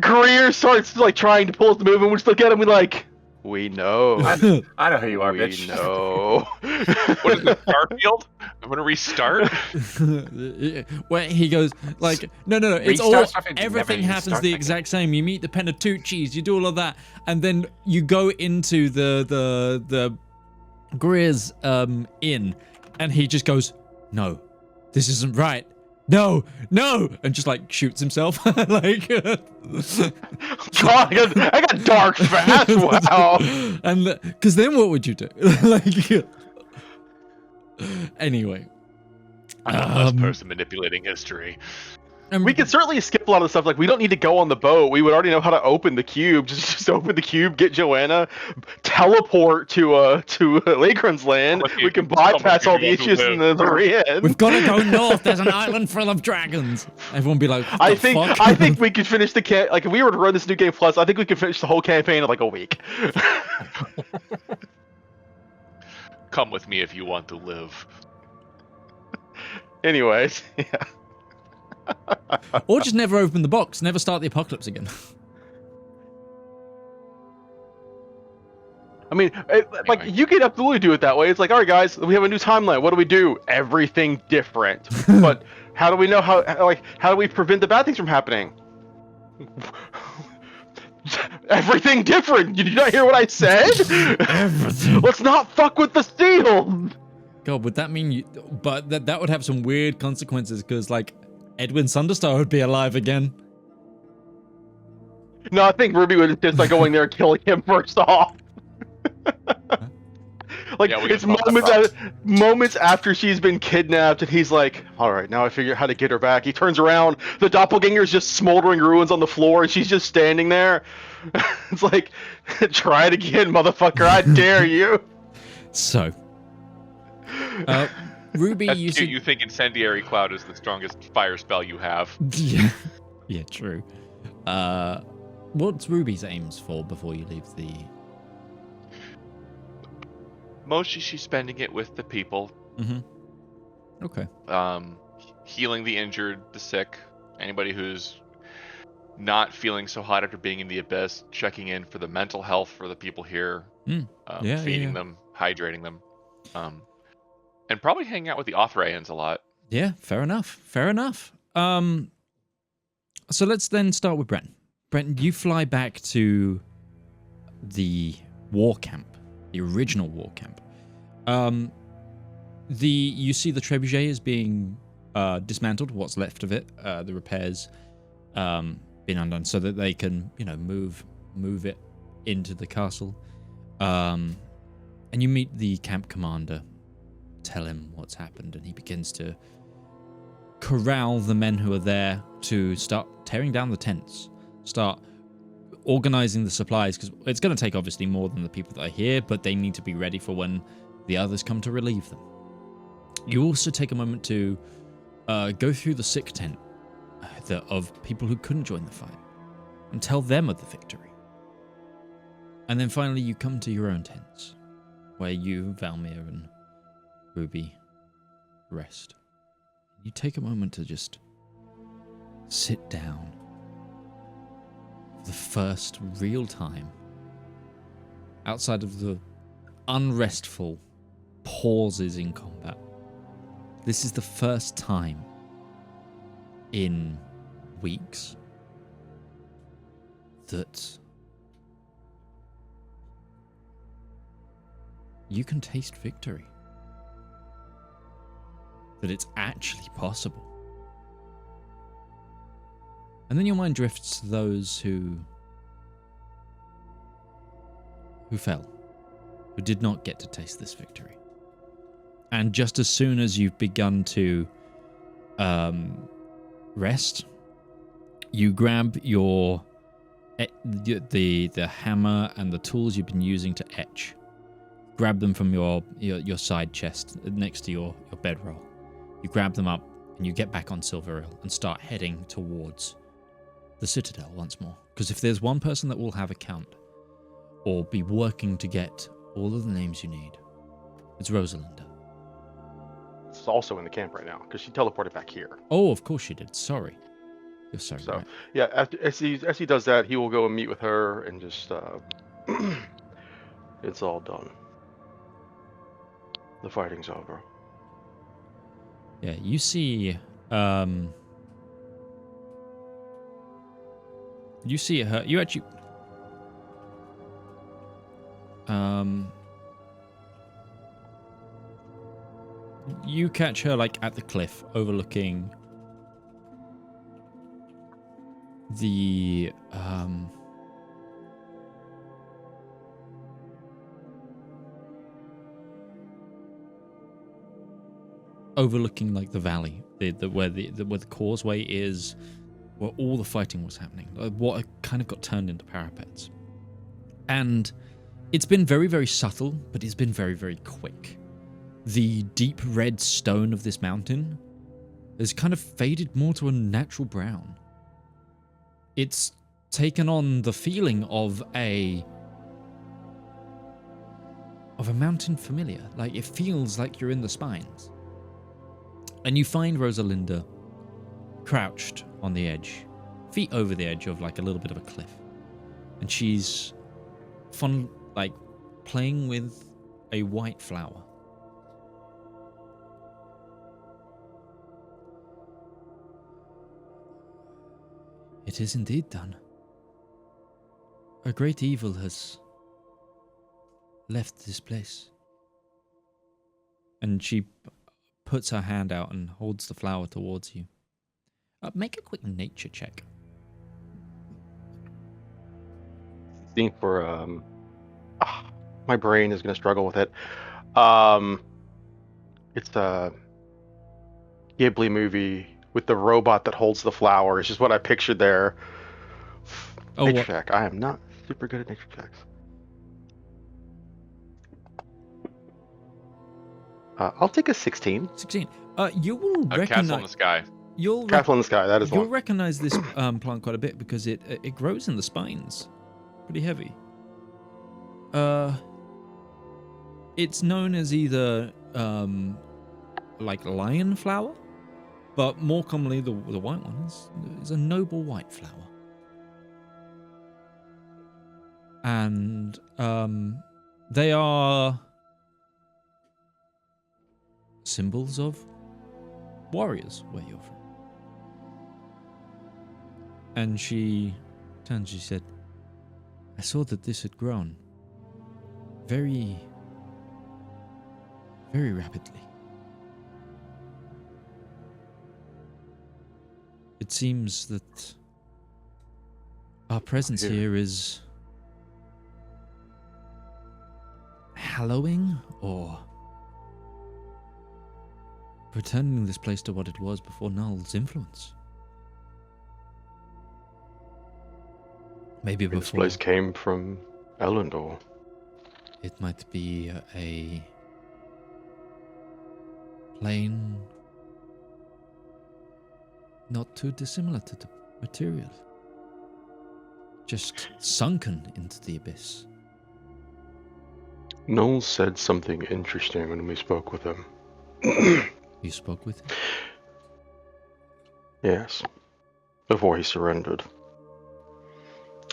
Greer starts like trying to pull us the move, and we just look at him. We know. I know who you are, We bitch. know. What is it, Starfield? I'm gonna restart. Where he goes like, no, it's Restart all stuff and everything never happens start the again. exact same. You meet the Penatucci's, you do all of that, and then you go into the Greer's inn, and he just goes, no, this isn't right. No, and just like shoots himself. Like, God, I got dark fast. Wow. And because then what would you do? Like, anyway. I'm a less person manipulating history. And We could certainly skip a lot of the stuff. Like, we don't need to go on the boat. We would already know how to open the cube. Just open the cube, get Joanna, teleport to Lakron's land. Lucky- We can bypass all the lucky issues in the end. we've got to go north. There's an island full of dragons. Everyone be like, what I the think fuck? I think we could finish the like if we were to run this New Game Plus, I think we could finish the whole campaign in like a week. Come with me if you want to live. Anyways, yeah. Or just never open the box. Never start the apocalypse again. I mean, like Anyway. you could absolutely do it that way. It's like, all right, guys, we have a new timeline. What do we do? Everything different. But how do we know how do we prevent the bad things from happening? Everything different. Did you not hear what I said? Everything. Let's not fuck with the steel. God, would that mean you... But that would have some weird consequences, because, like, Edwin Sunderstar would be alive again. No, I think Ruby would just like going there and killing him first off. Like, Yeah, we it's can fuck moments after she's been kidnapped, and he's like, all right, now I figure out how to get her back. He turns around, the doppelganger's just smoldering ruins on the floor, and she's just standing there. It's like, try it again, motherfucker, I dare you. So... Ruby, That's you cute. said... You think Incendiary Cloud is the strongest fire spell you have. Yeah, true. What's Ruby's aims for before you leave the... Mostly she's spending it with the people, Okay. healing the injured, the sick, anybody who's not feeling so hot after being in the abyss, checking in for the mental health for the people here, feeding them, hydrating them, and probably hanging out with the Authorians a lot. Yeah, fair enough. So let's then start with Brent. Brent, you fly back to the war camp, the original war camp. You see the trebuchet is being dismantled, what's left of it, the repairs been undone, so that they can, move it into the castle. And you meet the camp commander, tell him what's happened, and he begins to corral the men who are there to start tearing down the tents, start organizing the supplies, because it's going to take obviously more than the people that are here, but they need to be ready for when the others come to relieve them. You also take a moment to go through the sick tent of people who couldn't join the fight and tell them of the victory. And then finally you come to your own tents, where you, Valmyr, and Ruby rest. You take a moment to just sit down for the first real time outside of the unrestful pauses in combat. This is the first time in weeks that you can taste victory. That it's actually possible. And then your mind drifts to those who fell, who did not get to taste this victory. And just as soon as you've begun to rest, you grab your the hammer and the tools you've been using to etch. Grab them from your side chest next to your bedroll. You grab them up and you get back on Silverhill and start heading towards the Citadel once more. Because if there's one person that will have a count or be working to get all of the names you need, it's Rosalinda. It's also in the camp right now because she teleported back here. Oh, of course she did. Sorry. You're sorry. So right? yeah, as he does that, he will go and meet with her and just it's all done. The fighting's over. Yeah, you see you see her, you actually you catch her like at the cliff overlooking the overlooking like the valley, where the causeway is, where all the fighting was happening, what kind of got turned into parapets. And it's been very, very subtle, but it's been very, very quick. The deep red stone of this mountain has kind of faded more to a natural brown. It's taken on the feeling of a mountain familiar. Like, it feels like you're in the spines. And you find Rosalinda crouched on the edge, feet over the edge of like a little bit of a cliff. And she's playing with a white flower. It is indeed done. A great evil has left this place. And she puts her hand out and holds the flower towards you. Make a quick nature check. Think for my brain is going to struggle with it. It's a Ghibli movie with the robot that holds the flower. It's just what I pictured there. Nature check. I am not super good at nature checks. I'll take a 16. 16. You will recognize... Castle in the sky. Castle in the sky, that is You'll one. recognize this plant quite a bit because it grows in the spines. Pretty heavy. It's known as either like lion flower, but more commonly the white one is a noble white flower. And they are symbols of warriors where you're from. And she turned, she said, I saw that this had grown very, very rapidly. It seems that our presence here is hallowing or returning this place to what it was before Null's influence. Maybe This before place came from Elendor. it might be a plane not too dissimilar to the material. Just sunken into the abyss. Noel said something interesting when we spoke with him. You spoke with him? Yes. Before he surrendered.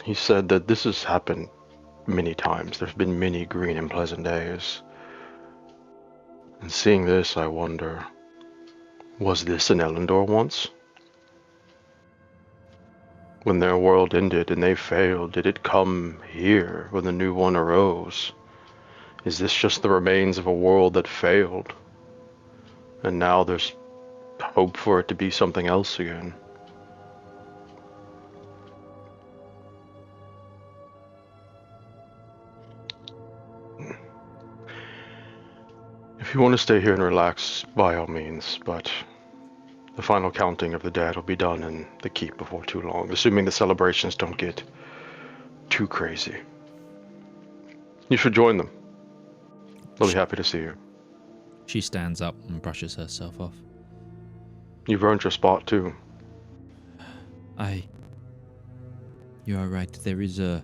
He said that this has happened many times. There's been many green and pleasant days. And seeing this, I wonder, was this in Elendor once? When their world ended and they failed, did it come here when the new one arose? Is this just the remains of a world that failed? And now there's hope for it to be something else again. If you want to stay here and relax, by all means, but the final counting of the dead will be done in the keep before too long, assuming the celebrations don't get too crazy. You should join them. They'll be happy to see you. She stands up and brushes herself off. You've earned your spot, too. You are right. There is the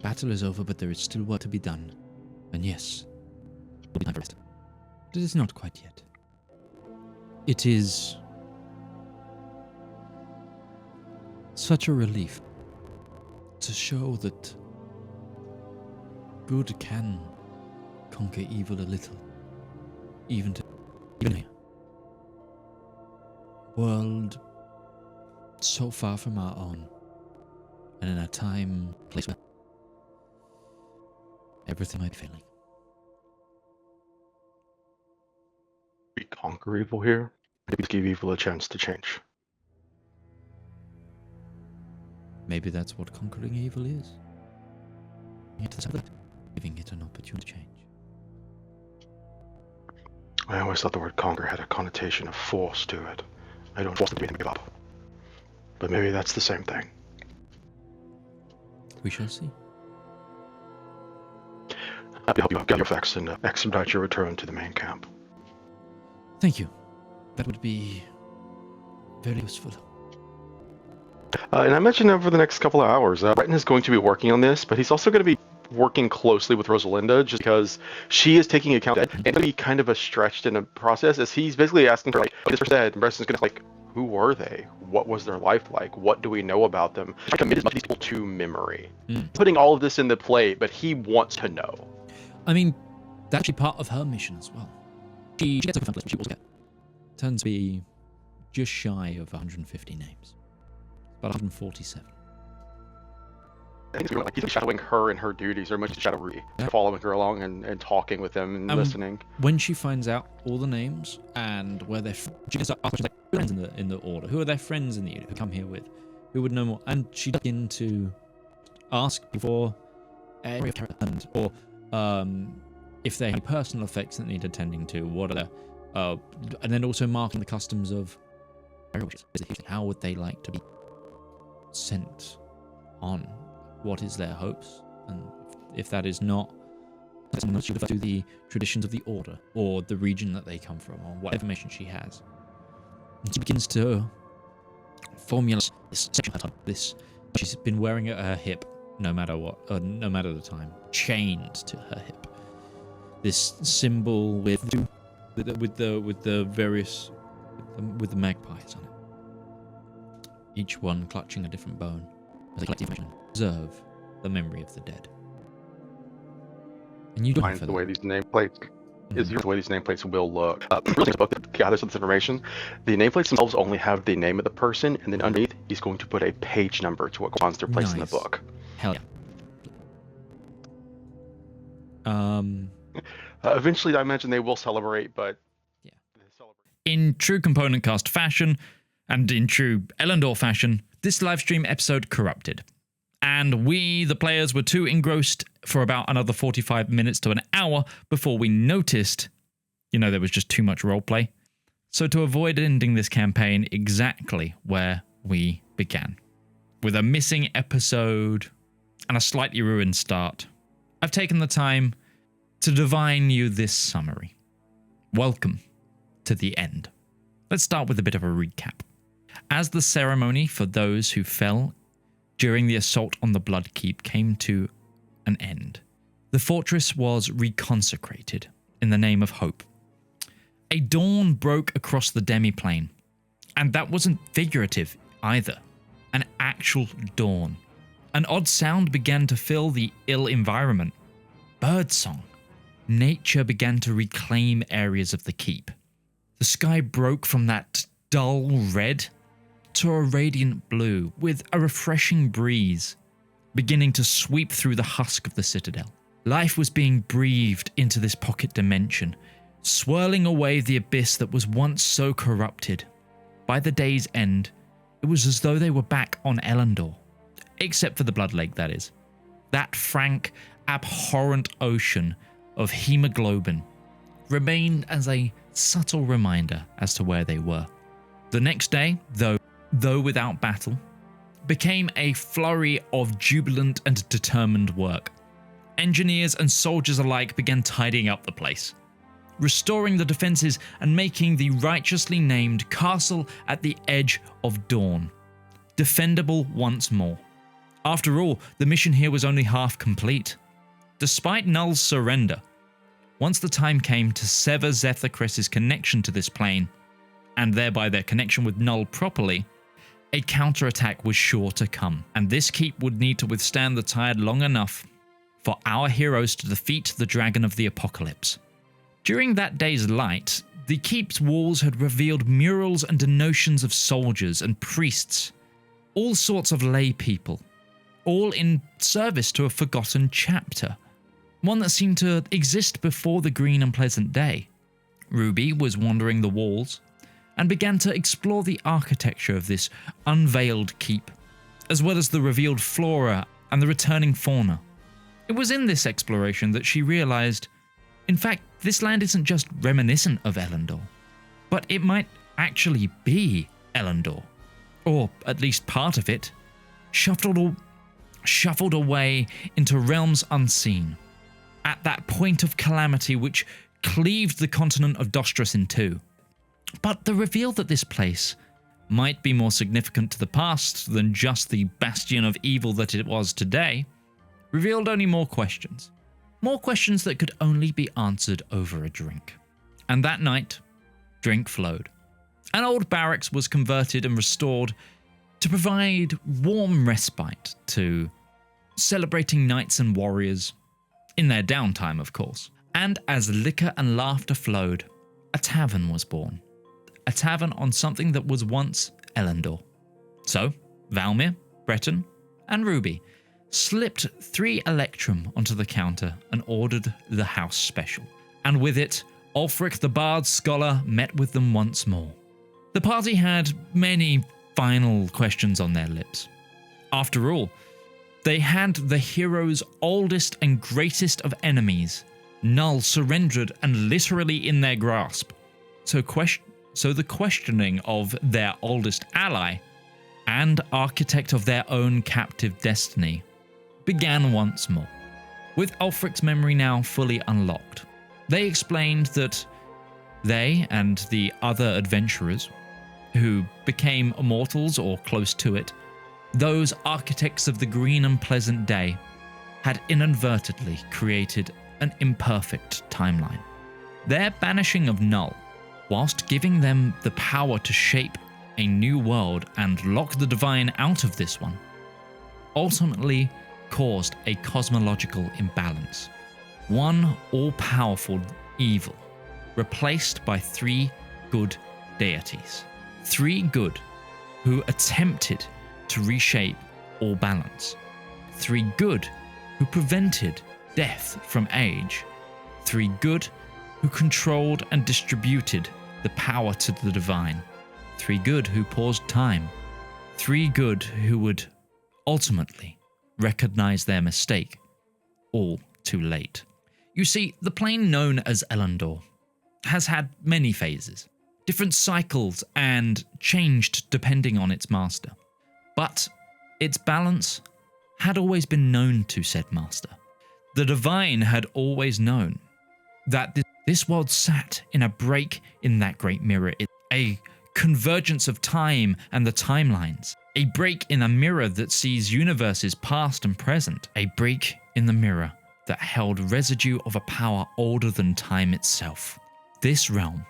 battle is over, but there is still work to be done. And yes, will be time for rest. But it is not quite yet. It is such a relief to show that good can conquer evil a little, even here. World so far from our own, and in a place where everything might be failing. We conquer evil here, maybe give evil a chance to change. Maybe that's what conquering evil is. Giving it an opportunity to change. I always thought the word conquer had a connotation of force to it. I don't force them to give up. But maybe that's the same thing. We shall see. Happy to help you gather your effects and expedite your return to the main camp. Thank you. That would be very useful. And I mentioned over the next couple of hours, Breton is going to be working on this, but he's also going to be working closely with Rosalinda just because she is taking account of it. And it'll be kind of a stretched in a process as he's basically asking her, like, what this person said, and Breton's going to like, who were they? What was their life like? What do we know about them? I commit as much of these people to memory. Putting all of this in the play, but he wants to know. I mean, that's actually part of her mission as well. She gets a confirmed list, she will get. Turns to be just shy of 150 names. About 147. I think he's like shadowing her and her duties, or much to shadow Ruby, following her along and talking with them and listening. When she finds out all the names and where they're from, she gets asked questions like, who are their friends in the order? Who are their friends in the unit who come here with? Who would know more? And she dug into ask before area of terror happened, or if there are any personal effects that need attending to, what are the, and then also marking the customs of how would they like to be sent on? What is their hopes? And if that is not, someone she refers to the traditions of the order or the region that they come from, or what information she has. And she begins to formulate this section of her time. This she's been wearing at her hip, no matter what, no matter the time, chained to her hip. This symbol with the various with the magpies on it. Each one clutching a different bone. As a collective mission, preserve the memory of the dead. And you don't Find the way these nameplates is the way these nameplates will look. Really, book that gathers this information. The nameplates themselves only have the name of the person, and then underneath he's going to put a page number to what corresponds to their place in the book. Hell yeah. Eventually, I imagine they will celebrate, but yeah. In true component cast fashion, and in true Elendor fashion, this livestream episode corrupted. And we, the players, were too engrossed for about another 45 minutes to an hour before we noticed, there was just too much roleplay. So to avoid ending this campaign exactly where we began, with a missing episode and a slightly ruined start, I've taken the time to divine you this summary. Welcome to the end. Let's start with a bit of a recap. As the ceremony for those who fell during the assault on the Blood Keep came to an end, the fortress was reconsecrated in the name of hope. A dawn broke across the demiplane, and that wasn't figurative either. An actual dawn. An odd sound began to fill the ill environment. Birdsong. Nature began to reclaim areas of the keep. The sky broke from that dull red to a radiant blue, with a refreshing breeze beginning to sweep through the husk of the Citadel. Life was being breathed into this pocket dimension, swirling away the abyss that was once so corrupted. By the day's end, it was as though they were back on Elendor. Except for the Blood Lake, that is. That frank, abhorrent ocean of hemoglobin remained as a subtle reminder as to where they were. The next day, though without battle, became a flurry of jubilant and determined work. Engineers and soldiers alike began tidying up the place, restoring the defenses and making the righteously named Castle at the Edge of Dawn defendable once more. After all, the mission here was only half complete. Despite Null's surrender, once the time came to sever Zethacress's connection to this plane, and thereby their connection with Null properly, a counterattack was sure to come, and this keep would need to withstand the tide long enough for our heroes to defeat the Dragon of the Apocalypse. During that day's light, the keep's walls had revealed murals and denotions of soldiers and priests, all sorts of lay people, all in service to a forgotten chapter, one that seemed to exist before the green and pleasant day. Ruby was wandering the walls and began to explore the architecture of this unveiled keep, as well as the revealed flora and the returning fauna. It was in this exploration that she realized, in fact, this land isn't just reminiscent of Elendor, but it might actually be Elendor, or at least part of it, shuffled away into realms unseen, at that point of calamity which cleaved the continent of Dostros in two. But the reveal that this place might be more significant to the past than just the bastion of evil that it was today revealed only more questions that could only be answered over a drink. And that night, drink flowed. An old barracks was converted and restored to provide warm respite to celebrating knights and warriors, in their downtime, of course. And as liquor and laughter flowed, a tavern was born. A tavern on something that was once Elendor. So, Valmyr, Breton, and Ruby slipped 3 Electrum onto the counter and ordered the house special. And with it, Ulfric the Bard Scholar met with them once more. The party had many final questions on their lips. After all, they had the hero's oldest and greatest of enemies, Null, surrendered and literally in their grasp. So the questioning of their oldest ally and architect of their own captive destiny began once more. With Ulfric's memory now fully unlocked, they explained that they and the other adventurers who became immortals or close to it, those architects of the green and pleasant day, had inadvertently created an imperfect timeline. Their banishing of Null, whilst giving them the power to shape a new world and lock the divine out of this one, ultimately caused a cosmological imbalance. One all-powerful evil replaced by 3 good deities. 3 good who attempted to reshape all balance. 3 good who prevented death from age. 3 good who controlled and distributed the power to the divine. 3 good who paused time. 3 good who would ultimately recognize their mistake, all too late. You see, the plane known as Elendor has had many phases. different cycles and changed depending on its master. But its balance had always been known to said master. The divine had always known that this world sat in a break in that great mirror, a convergence of time and the timelines, a break in a mirror that sees universes past and present, a break in the mirror that held residue of a power older than time itself. This realm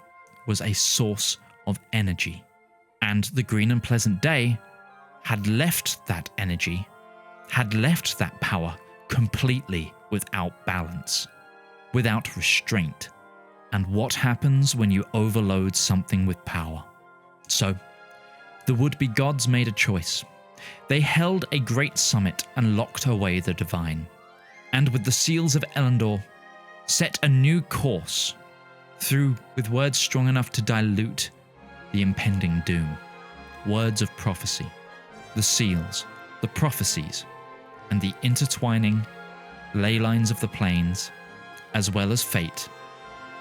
was a source of energy, and the green and pleasant day had left that energy, had left that power completely without balance, without restraint. And what happens when you overload something with power? So, the would-be gods made a choice. They held a great summit and locked away the divine, and with the seals of Elendor, set a new course through with words strong enough to dilute the impending doom. Words of prophecy, the seals, the prophecies, and the intertwining ley lines of the planes, as well as fate,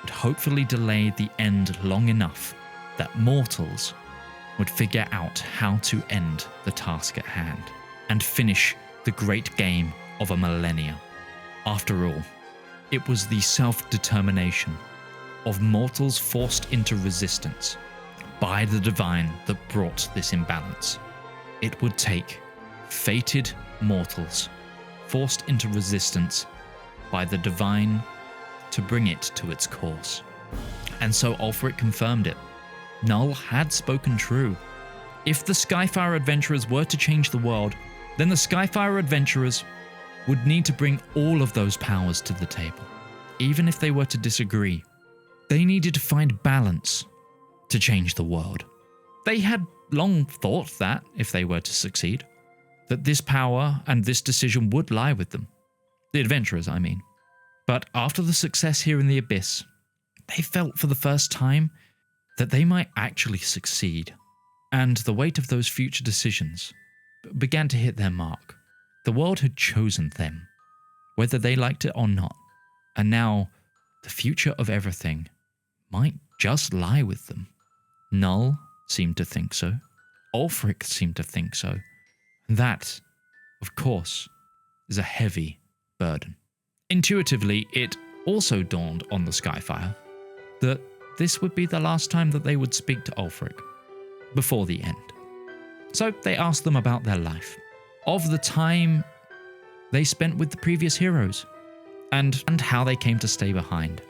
would hopefully delay the end long enough that mortals would figure out how to end the task at hand and finish the great game of a millennia. After all, it was the self-determination of mortals forced into resistance by the divine that brought this imbalance. It would take fated mortals forced into resistance by the divine to bring it to its course. And so Ulfric confirmed it. Null had spoken true. If the Skyfire adventurers were to change the world, then the Skyfire adventurers would need to bring all of those powers to the table. Even if they were to disagree, they needed to find balance to change the world. They had long thought that, if they were to succeed, that this power and this decision would lie with them. The adventurers, I mean. But after the success here in the Abyss, they felt for the first time that they might actually succeed, and the weight of those future decisions began to hit their mark. The world had chosen them, whether they liked it or not, and now the future of everything might just lie with them. Null seemed to think so. Ulfric seemed to think so. And that, of course, is a heavy burden. Intuitively, it also dawned on the Skyfire that this would be the last time that they would speak to Ulfric before the end. So they asked them about their life, of the time they spent with the previous heroes, and how they came to stay behind.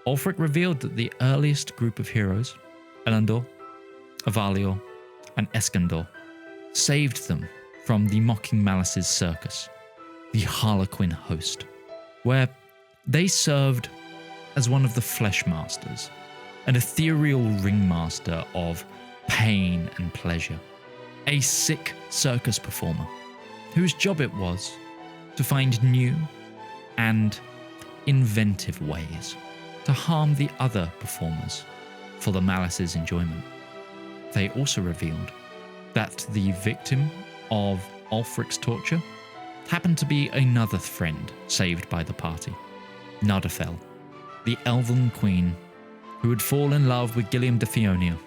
Ulfric revealed that the earliest group of heroes, Elendor, Avalior, and Eskandor, saved them from the Mocking Malice's circus, the Harlequin host, where they served as one of the Flesh Masters, an ethereal ringmaster of pain and pleasure, a sick circus performer whose job it was to find new and inventive ways to harm the other performers for the Malice's enjoyment. They also revealed that the victim of Ulfric's torture happened to be another friend saved by the party, Nardothel, the elven queen who would fall in love with Gilliam de Fionia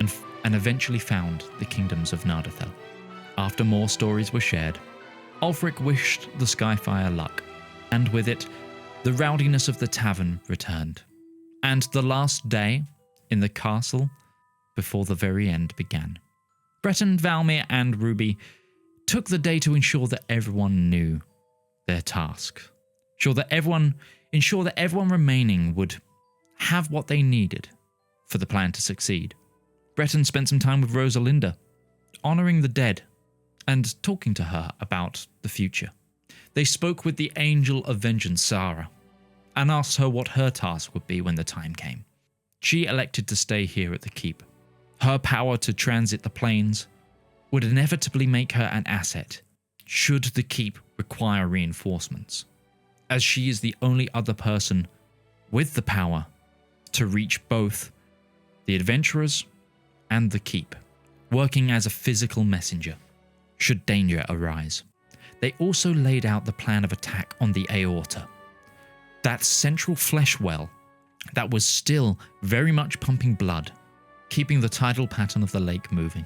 and eventually found the kingdoms of Nardothel. After more stories were shared, Ulfric wished the Skyfire luck, and with it, the rowdiness of the tavern returned, and the last day in the castle before the very end began. Breton, Valmyr, and Ruby took the day to ensure that everyone knew their task, ensure that everyone remaining would have what they needed for the plan to succeed. Breton spent some time with Rosalinda, honouring the dead and talking to her about the future. They spoke with the Angel of Vengeance, Sarah, and asked her what her task would be when the time came. She elected to stay here at the keep. Her power to transit the planes would inevitably make her an asset should the keep require reinforcements, as she is the only other person with the power to reach both the adventurers and the keep, working as a physical messenger should danger arise. They also laid out the plan of attack on the aorta, that central flesh well that was still very much pumping blood, keeping the tidal pattern of the lake moving.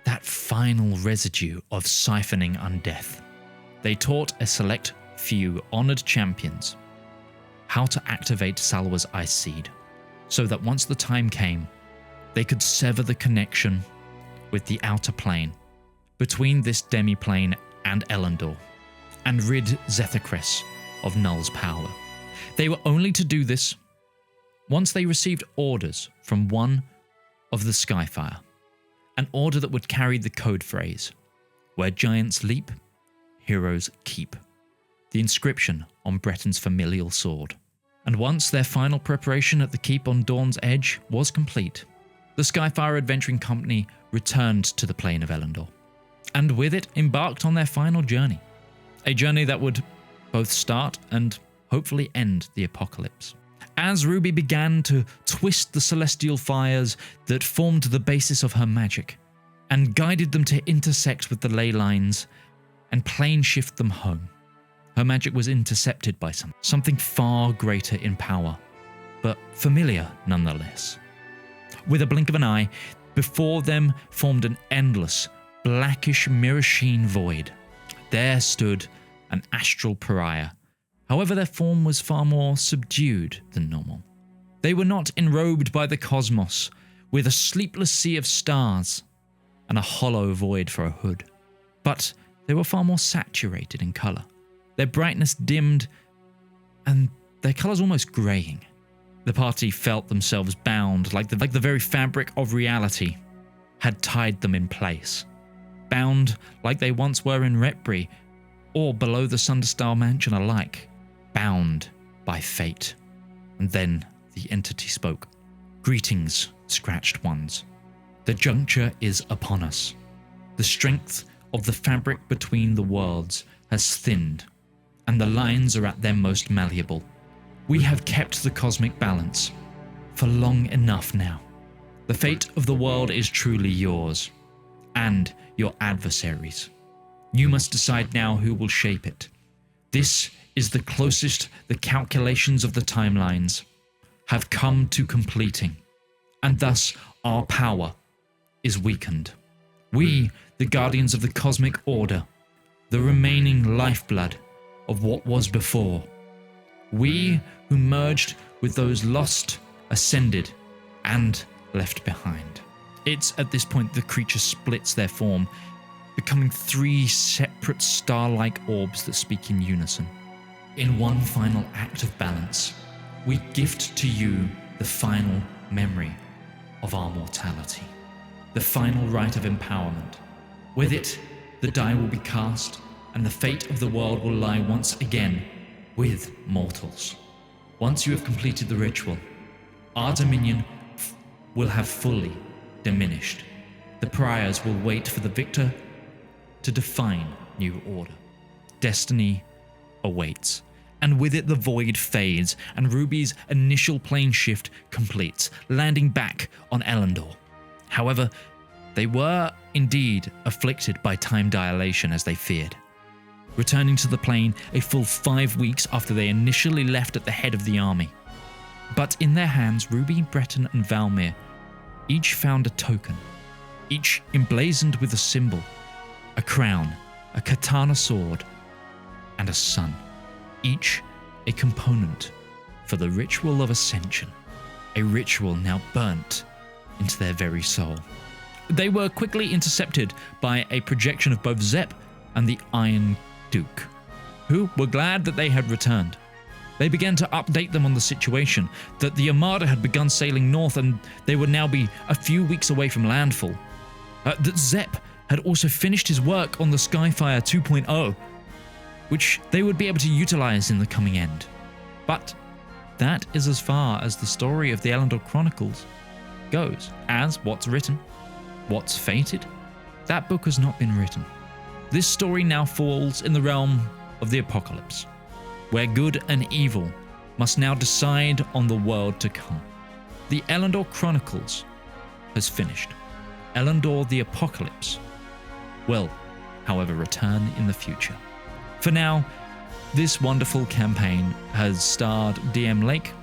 That final residue of siphoning undeath. They taught a select few honored champions how to activate Salwa's Ice Seed, so that once the time came, they could sever the connection with the outer plane between this demiplane and Elendor, and rid Zethacres of Null's power. They were only to do this once they received orders from one of the Skyfire, an order that would carry the code phrase, "Where giants leap, heroes keep," the inscription on Breton's familial sword. And once their final preparation at the keep on Dawn's Edge was complete, the Skyfire Adventuring Company returned to the plane of Elendor, and with it embarked on their final journey, a journey that would both start and hopefully end the apocalypse. As Ruby began to twist the celestial fires that formed the basis of her magic, and guided them to intersect with the ley lines and plane shift them home, her magic was intercepted by something far greater in power, but familiar nonetheless. With a blink of an eye, before them formed an endless, blackish mirror-sheen void. There stood an astral pariah. However, their form was far more subdued than normal. They were not enrobed by the cosmos, with a sleepless sea of stars and a hollow void for a hood, but they were far more saturated in colour. Their brightness dimmed, and their colours almost greying. The party felt themselves bound, like the very fabric of reality had tied them in place. Bound like they once were in Retbury, or below the Sunderstar Mansion alike. Bound by fate. And then the entity spoke. "Greetings, Scratched Ones. The juncture is upon us. The strength of the fabric between the worlds has thinned, and the lines are at their most malleable. We have kept the cosmic balance for long enough now. The fate of the world is truly yours, and your adversaries. You must decide now who will shape it. This is the closest the calculations of the timelines have come to completing, and thus our power is weakened. We, the guardians of the cosmic order, the remaining lifeblood of what was before. We who merged with those lost, ascended, and left behind." It's at this point the creature splits their form, becoming 3 separate star-like orbs that speak in unison. "In one final act of balance, we gift to you the final memory of our mortality, the final rite of empowerment. With it, the die will be cast, and the fate of the world will lie once again with mortals. Once you have completed the ritual, our dominion will have fully diminished. The pariahs will wait for the victor to define new order. Destiny awaits." And with it the void fades, and Ruby's initial plane shift completes, landing back on Elendor. However, they were indeed afflicted by time dilation as they feared, returning to the plane a full 5 weeks after they initially left at the head of the army. But in their hands, Ruby, Breton, and Valmyr each found a token, each emblazoned with a symbol, a crown, a katana sword, and a sun. Each a component for the ritual of ascension, a ritual now burnt into their very soul. They were quickly intercepted by a projection of both Zep and the Iron Duke, who were glad that they had returned. They began to update them on the situation, that the Armada had begun sailing north and they would now be a few weeks away from landfall. That Zep had also finished his work on the Skyfire 2.0, which they would be able to utilize in the coming end. But that is as far as the story of the Elendor Chronicles goes, as what's written, what's fated, that book has not been written. This story now falls in the realm of the apocalypse, where good and evil must now decide on the world to come. The Elendor Chronicles has finished. Elendor the Apocalypse will, however, return in the future. For now, this wonderful campaign has starred DM Lake,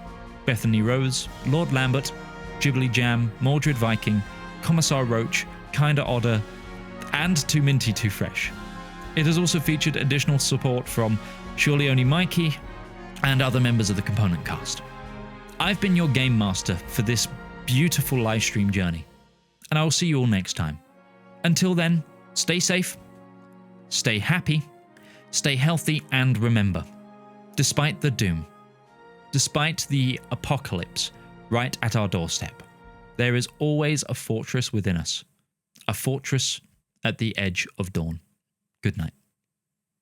Bethany Rose, Lord Lambert, Ghibli Jam, Mordred Viking, Commissar Roach, Kinda Odder, and Too Minty Too Fresh. It has also featured additional support from Surely Only Mikey and other members of the component cast. I've been your game master for this beautiful livestream journey, and I will see you all next time. Until then, stay safe, stay happy, stay healthy, and remember, despite the doom, despite the apocalypse right at our doorstep, there is always a fortress within us, a fortress at the edge of dawn. Good night.